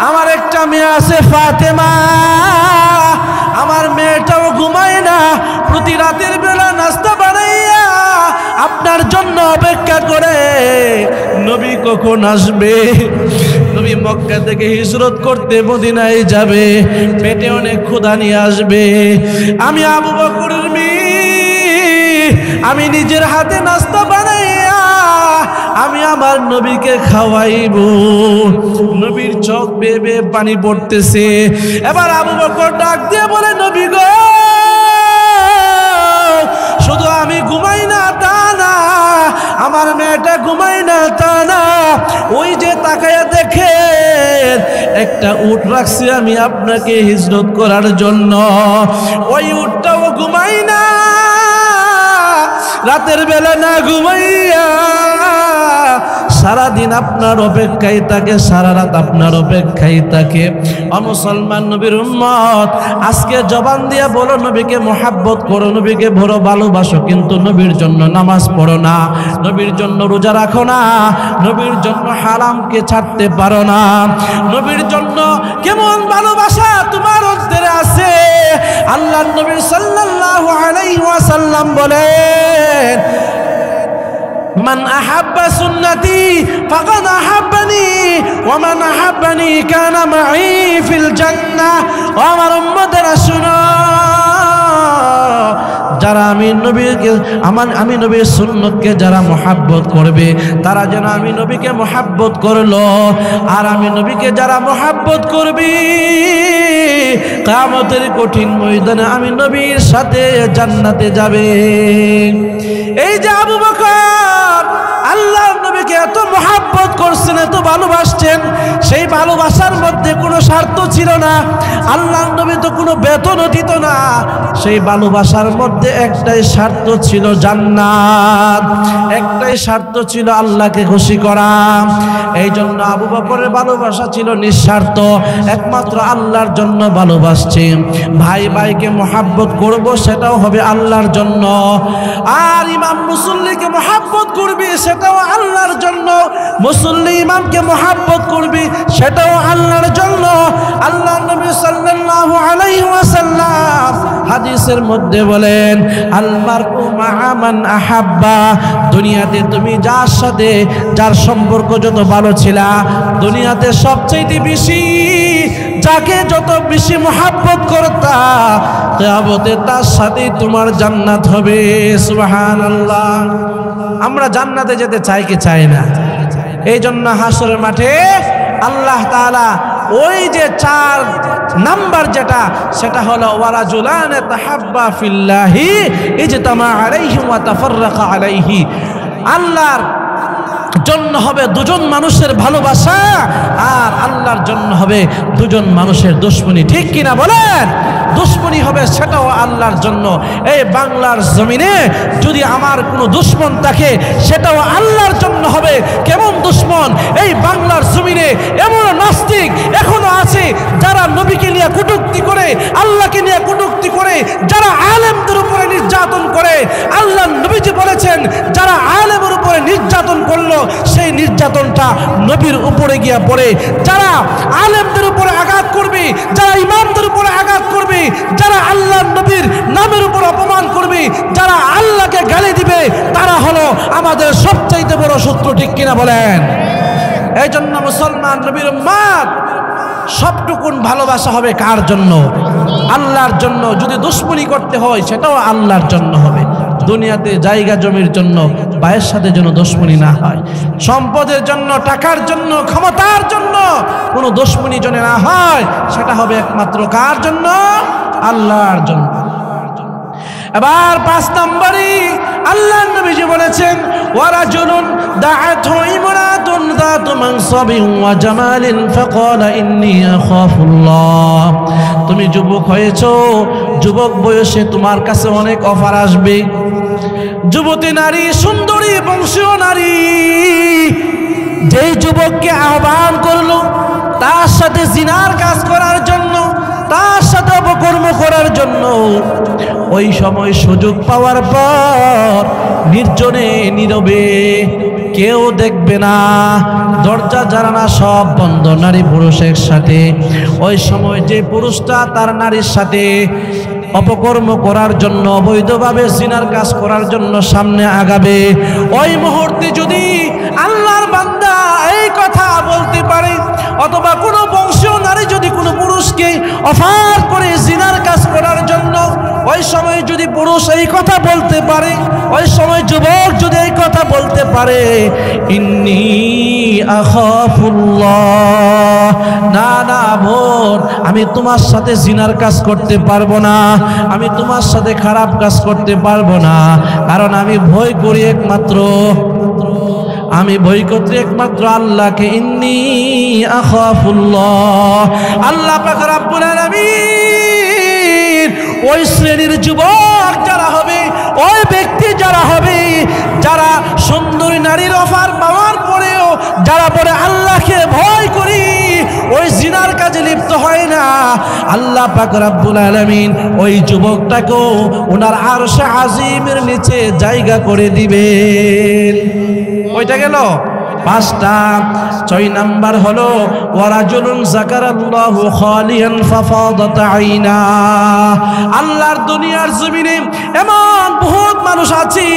Speaker 1: আমার একটা মেয়ে আছে ফাতেমা, আমার মেয়েটাও ঘুমায় না, প্রতি রাতের বেলা নাস্তা বানাইয়া আপনার জন্য অপেক্ষা করে, নবী কখন আসবে। নবী মক্কা থেকে হিজরত করতে মদিনায় যাবে, পেটে অনেক ক্ষুধা নিয়ে আসবে। আমি আবু বকরের মেয়ে, আমি নিজের হাতে নাস্তা বানাইয়া আমি আমার নবীকে খাওয়াইব। নবীর চোখ বেয়ে বেয়ে পানি পড়তেছে। এবার আবু বকর ডাক দিয়ে বলে, নবী গো, শুধু আমি ঘুমাই না তা না, আমার মেয়েটা ঘুমাই না তা না, ওই যে তাকায়া দেখে একটা উট রাখছি আমি আপনাকে হিজরত করার জন্য, ওই উটটাও ঘুমাই না, রাতের বেলা না ঘুমাইয়া সারাদিন আপনার অপেক্ষায় থাকে, সারা রাত আপনার অপেক্ষায় থাকে। মুসলমান নবীর উম্মত, আজকে জবান দিয়ে বলো নবীকে মোহাব্বত করো, নবীকে বড় ভালোবাসো, কিন্তু নবীর জন্য নামাজ পড়ো না, নবীর জন্য রোজা রাখো না, নবীর জন্য হারামকে ছাড়তে পারো না। নবীর জন্য কেমন ভালোবাসা তোমার অন্তরে আছে। আল্লাহর নবী সাল্লাল্লাহু আলাইহি ওয়াসাল্লাম বলেন, মান আহাব্বা সুন্নতি ফাকাদ আহাব্বানি ওয়া মান আহাব্বানি কানা মাই ফিল জান্নাহ। আমার উম্মতেরা শুনো, যারা আমি নবীর সুন্নতকে যারা মোহাব্বত করবে, তারা যেন আমি নবীকে মোহাব্বত করলো, আর আমি নবীকে যারা মোহাব্বত করবি কিয়ামতের কঠিন ময়দানে আমি নবীর সাথে জান্নাতে যাবে। এই যে আবু বকর আল্লাহর নবীকে এত মহব্বত করছেন, এত ভালোবাসছেন, সেই ভালোবাসার মধ্যে কোনো স্বার্থ ছিল না। আল্লাহর নবী তো কোনো বেতনও দিত না, সেই ভালোবাসার মধ্যে একটাই স্বার্থ ছিল জান্নাত, একটাই স্বার্থ ছিল আল্লাহকে খুশি করা। এই জন্য আবু বকরের ভালোবাসা ছিল নিঃস্বার্থ, একমাত্র আল্লাহর জন্য ভালোবাসছে। ভাই ভাইকে মহব্বত করব, সেটাও হবে আল্লাহর জন্য। আর ইমাম মুসল্লিকে মহব্বত করবি, সেটাও আল্লাহর জন্য। মুসল্লি ইমামকে মহব্বত করবি, সেটাও আল্লাহর জন্য। আল্লাহ নবী সাল্লাল্লাহু আলাইহি ওয়াসাল্লাম হাদিসের মধ্যে বলেন, আল মারউ মা'a মান আহাব্বা, দুনিয়াতে তুমি যার সাথে যার সম্পর্ক যত ভালো ছিলা, দুনিয়াতে সবচেয়ে বেশি যাকে যত বেশি মহব্বত করতা, কিয়ামতে তার সাথে তোমার জান্নাত হবে। সুবহানাল্লাহ। আমরা জান্নাতে যেতে চাই কি চাই না? এই জন্য হাসরের মাঠে আল্লাহ তাআলা ওই যে 4 নাম্বার যেটা, সেটা হলো ওয়ারাজুলান তাহাব্বা ফিল্লাহি ইজতামা আলাইহি ওয়া তাফাররাকা আলাইহি। আল্লাহর জন্য হবে দুজন মানুষের ভালোবাসা, আর আল্লাহর জন্য হবে দুজন মানুষের দুশমনি। ঠিক কিনা বলেন? দুশমনি হবে সেটাও আল্লাহর জন্য। এই বাংলার জমিনে যদি আমার কোনো দুশমন থাকে, সেটাও আল্লাহর জন্য হবে। কেমন দুশমন? এই বাংলার জমিনে এমন নাস্তিক এখনো আছে যারা নবীকে নিয়ে কটূক্তি করে, আল্লাহকে নিয়ে কটূক্তি করে, যারা আলেমদের উপরে নির্যাতন করে। আল্লাহ নবীজি বলেছেন, যারা আলেমের উপরে নির্যাতন করলো, সেই নির্যাতনটা নবীর উপরে গিয়া পড়ে। যারা আলেমদের উপরে আঘাত করবে, যারা ইমামদের উপরে আঘাত করবে, যারা আল্লাহ নবীর নামের উপর অপমান করবে, যারা আল্লাহকে গালি দিবে, তারা হলো আমাদের সবচাইতে বড় শত্রু। ঠিক কিনা বলেন? এই জন্য মুসলমান নবীর উম্মত সবটুকুন ভালোবাসা হবে কার জন্য? আল্লাহর জন্য। যদি দুশমনি করতে হয়, সেটাও আল্লাহর জন্য হবে। দুনিয়াতে জায়গা জমির জন্য, ভাইয়ের সাথে যেন দুশমনি না হয়। সম্পদের জন্য, টাকার জন্য, ক্ষমতার জন্য কোনো দুশমনি যেন না হয়, সেটা হবে একমাত্র কার জন্য? আল্লাহর জন্য। এবার 5 নম্বরে আল্লাহ নবীজি বলেছেন, ওয়ারাজুলুন দাআতহু ইমরাতুন যাতু মানসাবিন ওয়া জামালিন ফাকালা ইন্নী আখাফুল্লাহ। তুমি যুবক হয়েছো, যুবক বয়সে তোমার কাছে অনেক অফার আসবে। যুবতী নারী, সুন্দরী বংশীয় নারী, যেই যুবককে আহ্বান করলো তার সাথে জিনার কাজ করার জন্য, তার সাথে অপকর্ম করার জন্য, ওই সময় সুযোগ পাওয়ার পর নির্জনে নীরবে, কেউ দেখবে না, দরজা জানালা সব বন্ধ, নারী পুরুষের সাথে। ওই সময় যে পুরুষটা তার নারীর সাথে অপকর্ম করার জন্য, অবৈধভাবে জিনার কাজ করার জন্য সামনে আগাবে, ওই মুহূর্তে যদি আল্লাহর বান্দা এই কথা বলতে পারে, অথবা কোনো বংশীয় নারী যদি কোনো পুরুষকে অফার করে জিনার কাজ করার জন্য, ওই সময় যদি পুরুষ এই কথা বলতে পারে, ওই সময় যুবক যদি এই কথা বলতে পারে, ইন্নী আখাফুল্লাহ, না না বোন, আমি তোমার সাথে জিনার কাজ করতে পারবো না, আমি তোমার সাথে খারাপ কাজ করতে পারবো না, কারণ আমি ভয় করি একমাত্র আল্লাহকে। ইন্নী আখাফুল্লাহ। আল্লাহ পাক রব্বুল আলামিন ওই শ্রেণীর যুবক যারা হবে, ওই ব্যক্তি যারা হবে, যারা সুন্দরী নারীর অফার পাওয়ার পরেও যারা বলে আল্লাহকে ভয় করি, ওই জিনার কাজে লিপ্ত হয় না, আল্লাহ পাক রব্বুল আলামিন ওই যুবকটাকেও ওনার আরশে আজিমের নিচে জায়গা করে দিবেন। ওইটা গেল 5টা। 6 নাম্বার হলো ওয়ারাজুলুন যাকারাল্লাহু খালিয়ান ফাফাদাত আইনা। আল্লাহর দুনিয়ার জমিনে এমন বহুত মানুষ আছে,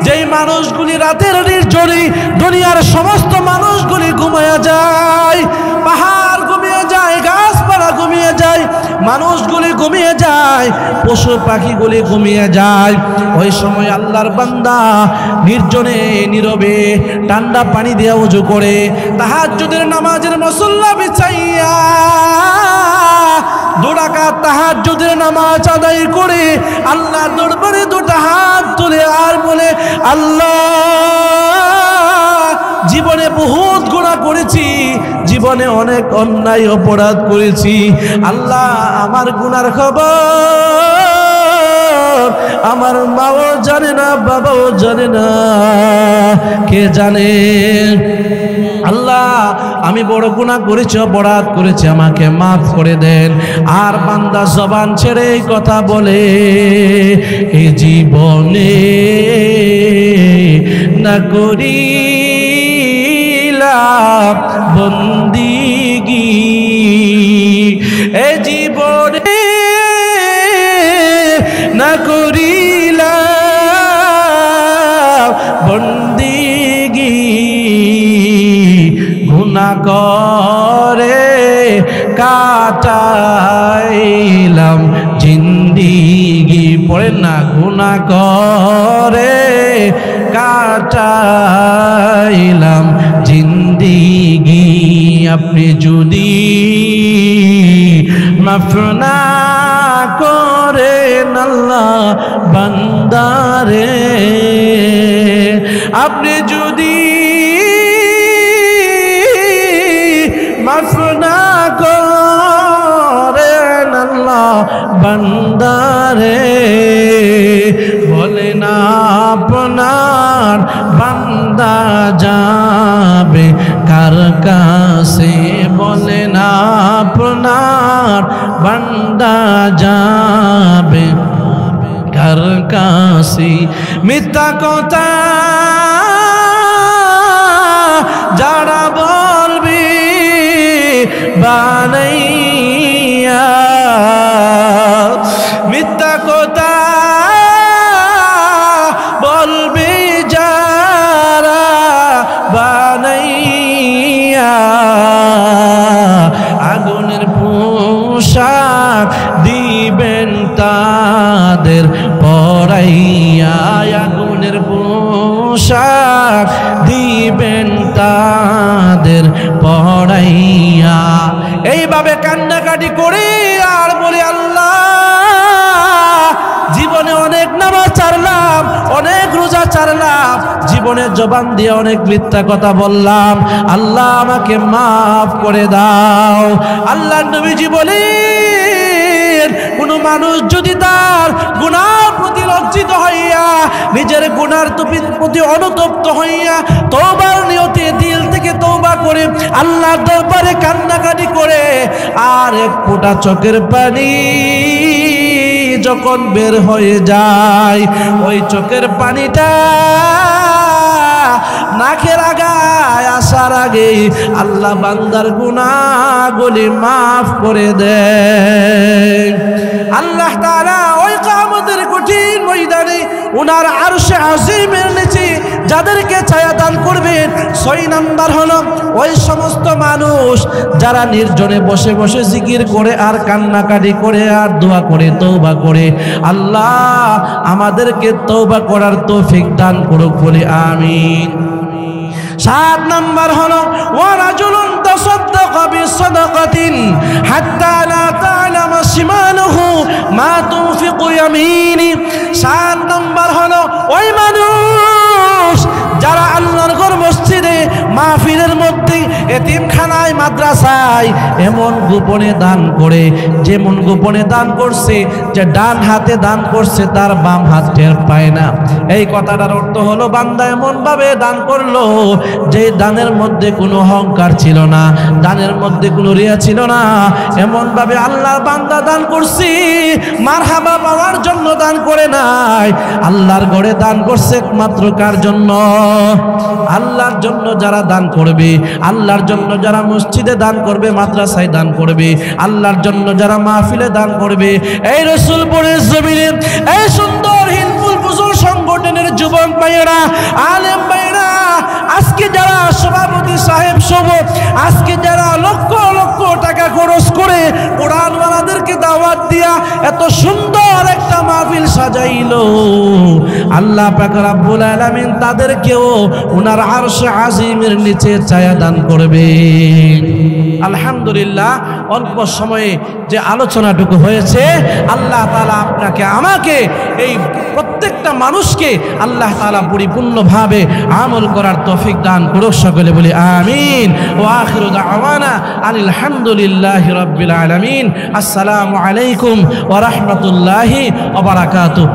Speaker 1: যেই মানুষগুলি রাতের নির্জনে দুনিয়ার সমস্ত মানুষগুলি ঘুমিয়ে যায়, পাহাড় ঘুমিয়ে যায়, গাছপালা ঘুমিয়ে যায়, মানুষগুলি ঘুমিয়ে যায়, পশু পাখিগুলি ঘুমিয়ে যায়। ওই সময় আল্লাহর বান্দা নির্জনে নীরবে ঠান্ডা পানি দিয়ে ওযু করে, তাহাজ্জুদের নামাজের মুসল্লা বিছাইয়া রাকাত তাহাজ্জুদের নামাজ আদায় করে আল্লাহর দরবারে দুটো হাত তুলে আর বলে, আল্লাহ জীবনে বহুত গুনাহ করেছি, জীবনে অনেক অন্যায় অপরাধ করেছি, আল্লাহ আমার গুনার খবর আমার মাও জানে না, বাবাও জানে না, কে জানে? আল্লাহ আমি বড় গুনাহ করেছি, অপরাধ করেছি, আমাকে মাফ করে দেন। আর বান্দা জবান ছেড়ে এই কথা বলে, এ জীবনে না করিলাম বন্দিগি, এ জীবনে না করিলাম বন্দিগি, গুনাহ করে কাটাইলাম জিন্দিগি। পড়েন না, গুনাহ করে কাটাইলাম জিন্দিগি। আপনি যদি মাফ না করেন আল্লাহ বান্দারে, আপনি যদি মাফ না করেন আল্লাহ বান্দারে, বলেন আপনার বান্দা যাবে কার কাছে, বলেন আপনার বান্দা যাবে কার কাছে? মিথ্যা কথা যারা বলবে বানাইয়া, মিথ্যা কথা বলবে যারা বানাইয়া, আগুনের পোশাক দিবেন তাদের পরাইয়া, আগুনের পোশাক দিবেন তাদের পরাইয়া। এইভাবে কান্নাকাটি করে আর বলে, আল্লাহ জীবনে অনেক নামাজ ছাড়লাম, অনেক রোজা ছাড়লাম, জীবনের জবান দিয়ে অনেক মিথ্যা কথা বললাম, আল্লাহ আমাকে মাফ করে দাও। আল্লাহর নবীজি বলেন, কোন মানুষ যদি তার গুনার প্রতি লজ্জিত হইয়া, নিজের গুনার প্রতি অনুতপ্ত হইয়া তওবার নিয়তে দিল থেকে তওবা করে আল্লাহর দরবারে কান্নাকাটি করে, আর এক ফোঁটা চোখের পানি যখন বের হয়ে যায়, ওই চোখের পানিটা নাকের আগায় আসার আগে আল্লাহ বান্দার গুনাহগুলি মাফ করে দেয়। আল্লাহ তাআলা ওই কিয়ামতের কঠিন ময়দানে উনার আরশে আজিমের নিচে যাদেরকে ছায়া দান করবেন, 6 নাম্বার হলো ওই সমস্ত মানুষ যারা নির্জনে বসে বসে জিকির করে আর কান্নাকাটি করে আর দোয়া করে তওবা করে। আল্লাহ আমাদেরকে তওবা করার তৌফিক দান করুক বলে আমিন। 7 নাম্বার হলো ওয়ারাজুলুন তাসাদ্দাকা বিসাদাকাতিন হাত্তা লা তা'লামা শিমালুহু মা তুনফিকু ইয়ামিনি। 7 নাম্বার হলো ওই মানুষ যারা আল্লাহর ঘর মসজিদে মাহফিলের মধ্যে এতিমখানায় মাদ্রাসায় এমন গোপনে দান করে, যেমন গোপনে দান করছে যে ডান হাতে দান করছে তার বাম হাত টের পায় না। এই কথাটার অর্থ হলো বান্দা এমন ভাবে দান করলো যে দানের মধ্যে কোনো অহংকার ছিল না, দানের মধ্যে কোনো রিয়া ছিল না, এমন ভাবে আল্লাহর বান্দা দান করছি মারহাবা পাওয়ার জন্য দান করে নাই। আল্লাহর ঘরে দান করছে একমাত্র কার জন্য? আল্লাহর জন্য। যারা দান করবে, আল্লাহর জন্য যারা মসজিদে দান করবে, মাদ্রাসায় দান করবে, আল্লাহর জন্য যারা মাহফিলে দান করবে, এই রসুলপুরের জমিনে এই সুন্দর হিলফুল ফুজুল সংগঠনের যুবক ভাইয়েরা, আলেম ভাইয়েরা, আজকে যারা সভাপতি সাহেব সব, আজকে যারা লক্ষ লক্ষ টাকা খরচ করে কোরআনওয়ালাদেরকে দাওয়াত দিয়ে দিয়া এত সুন্দর একটা মাহফিল সাজাইলো, আল্লাহ পাক রব্বুল আলামিন তাদেরকেও ওনার আরশে আজিমের নিচে ছায়া দান করবে। আলহামদুলিল্লাহ, অল্প সময়ে যে আলোচনাটুকু হয়েছে, আল্লাহ তাআলা আপনাকে আমাকে এই প্রত্যেকটা মানুষকে আল্লাহ তাআলা পরিপূর্ণভাবে আমল করার তৌফিক দান করুক। সকলে বলি আমিন। ওয়া আখিরু দাওয়ানা আনিল হামদুলিল্লাহি রাব্বিল আলামিন। আসসালামু আলাইকুম ওয়া রাহমাতুল্লাহি ওয়া বারাকাতুহু।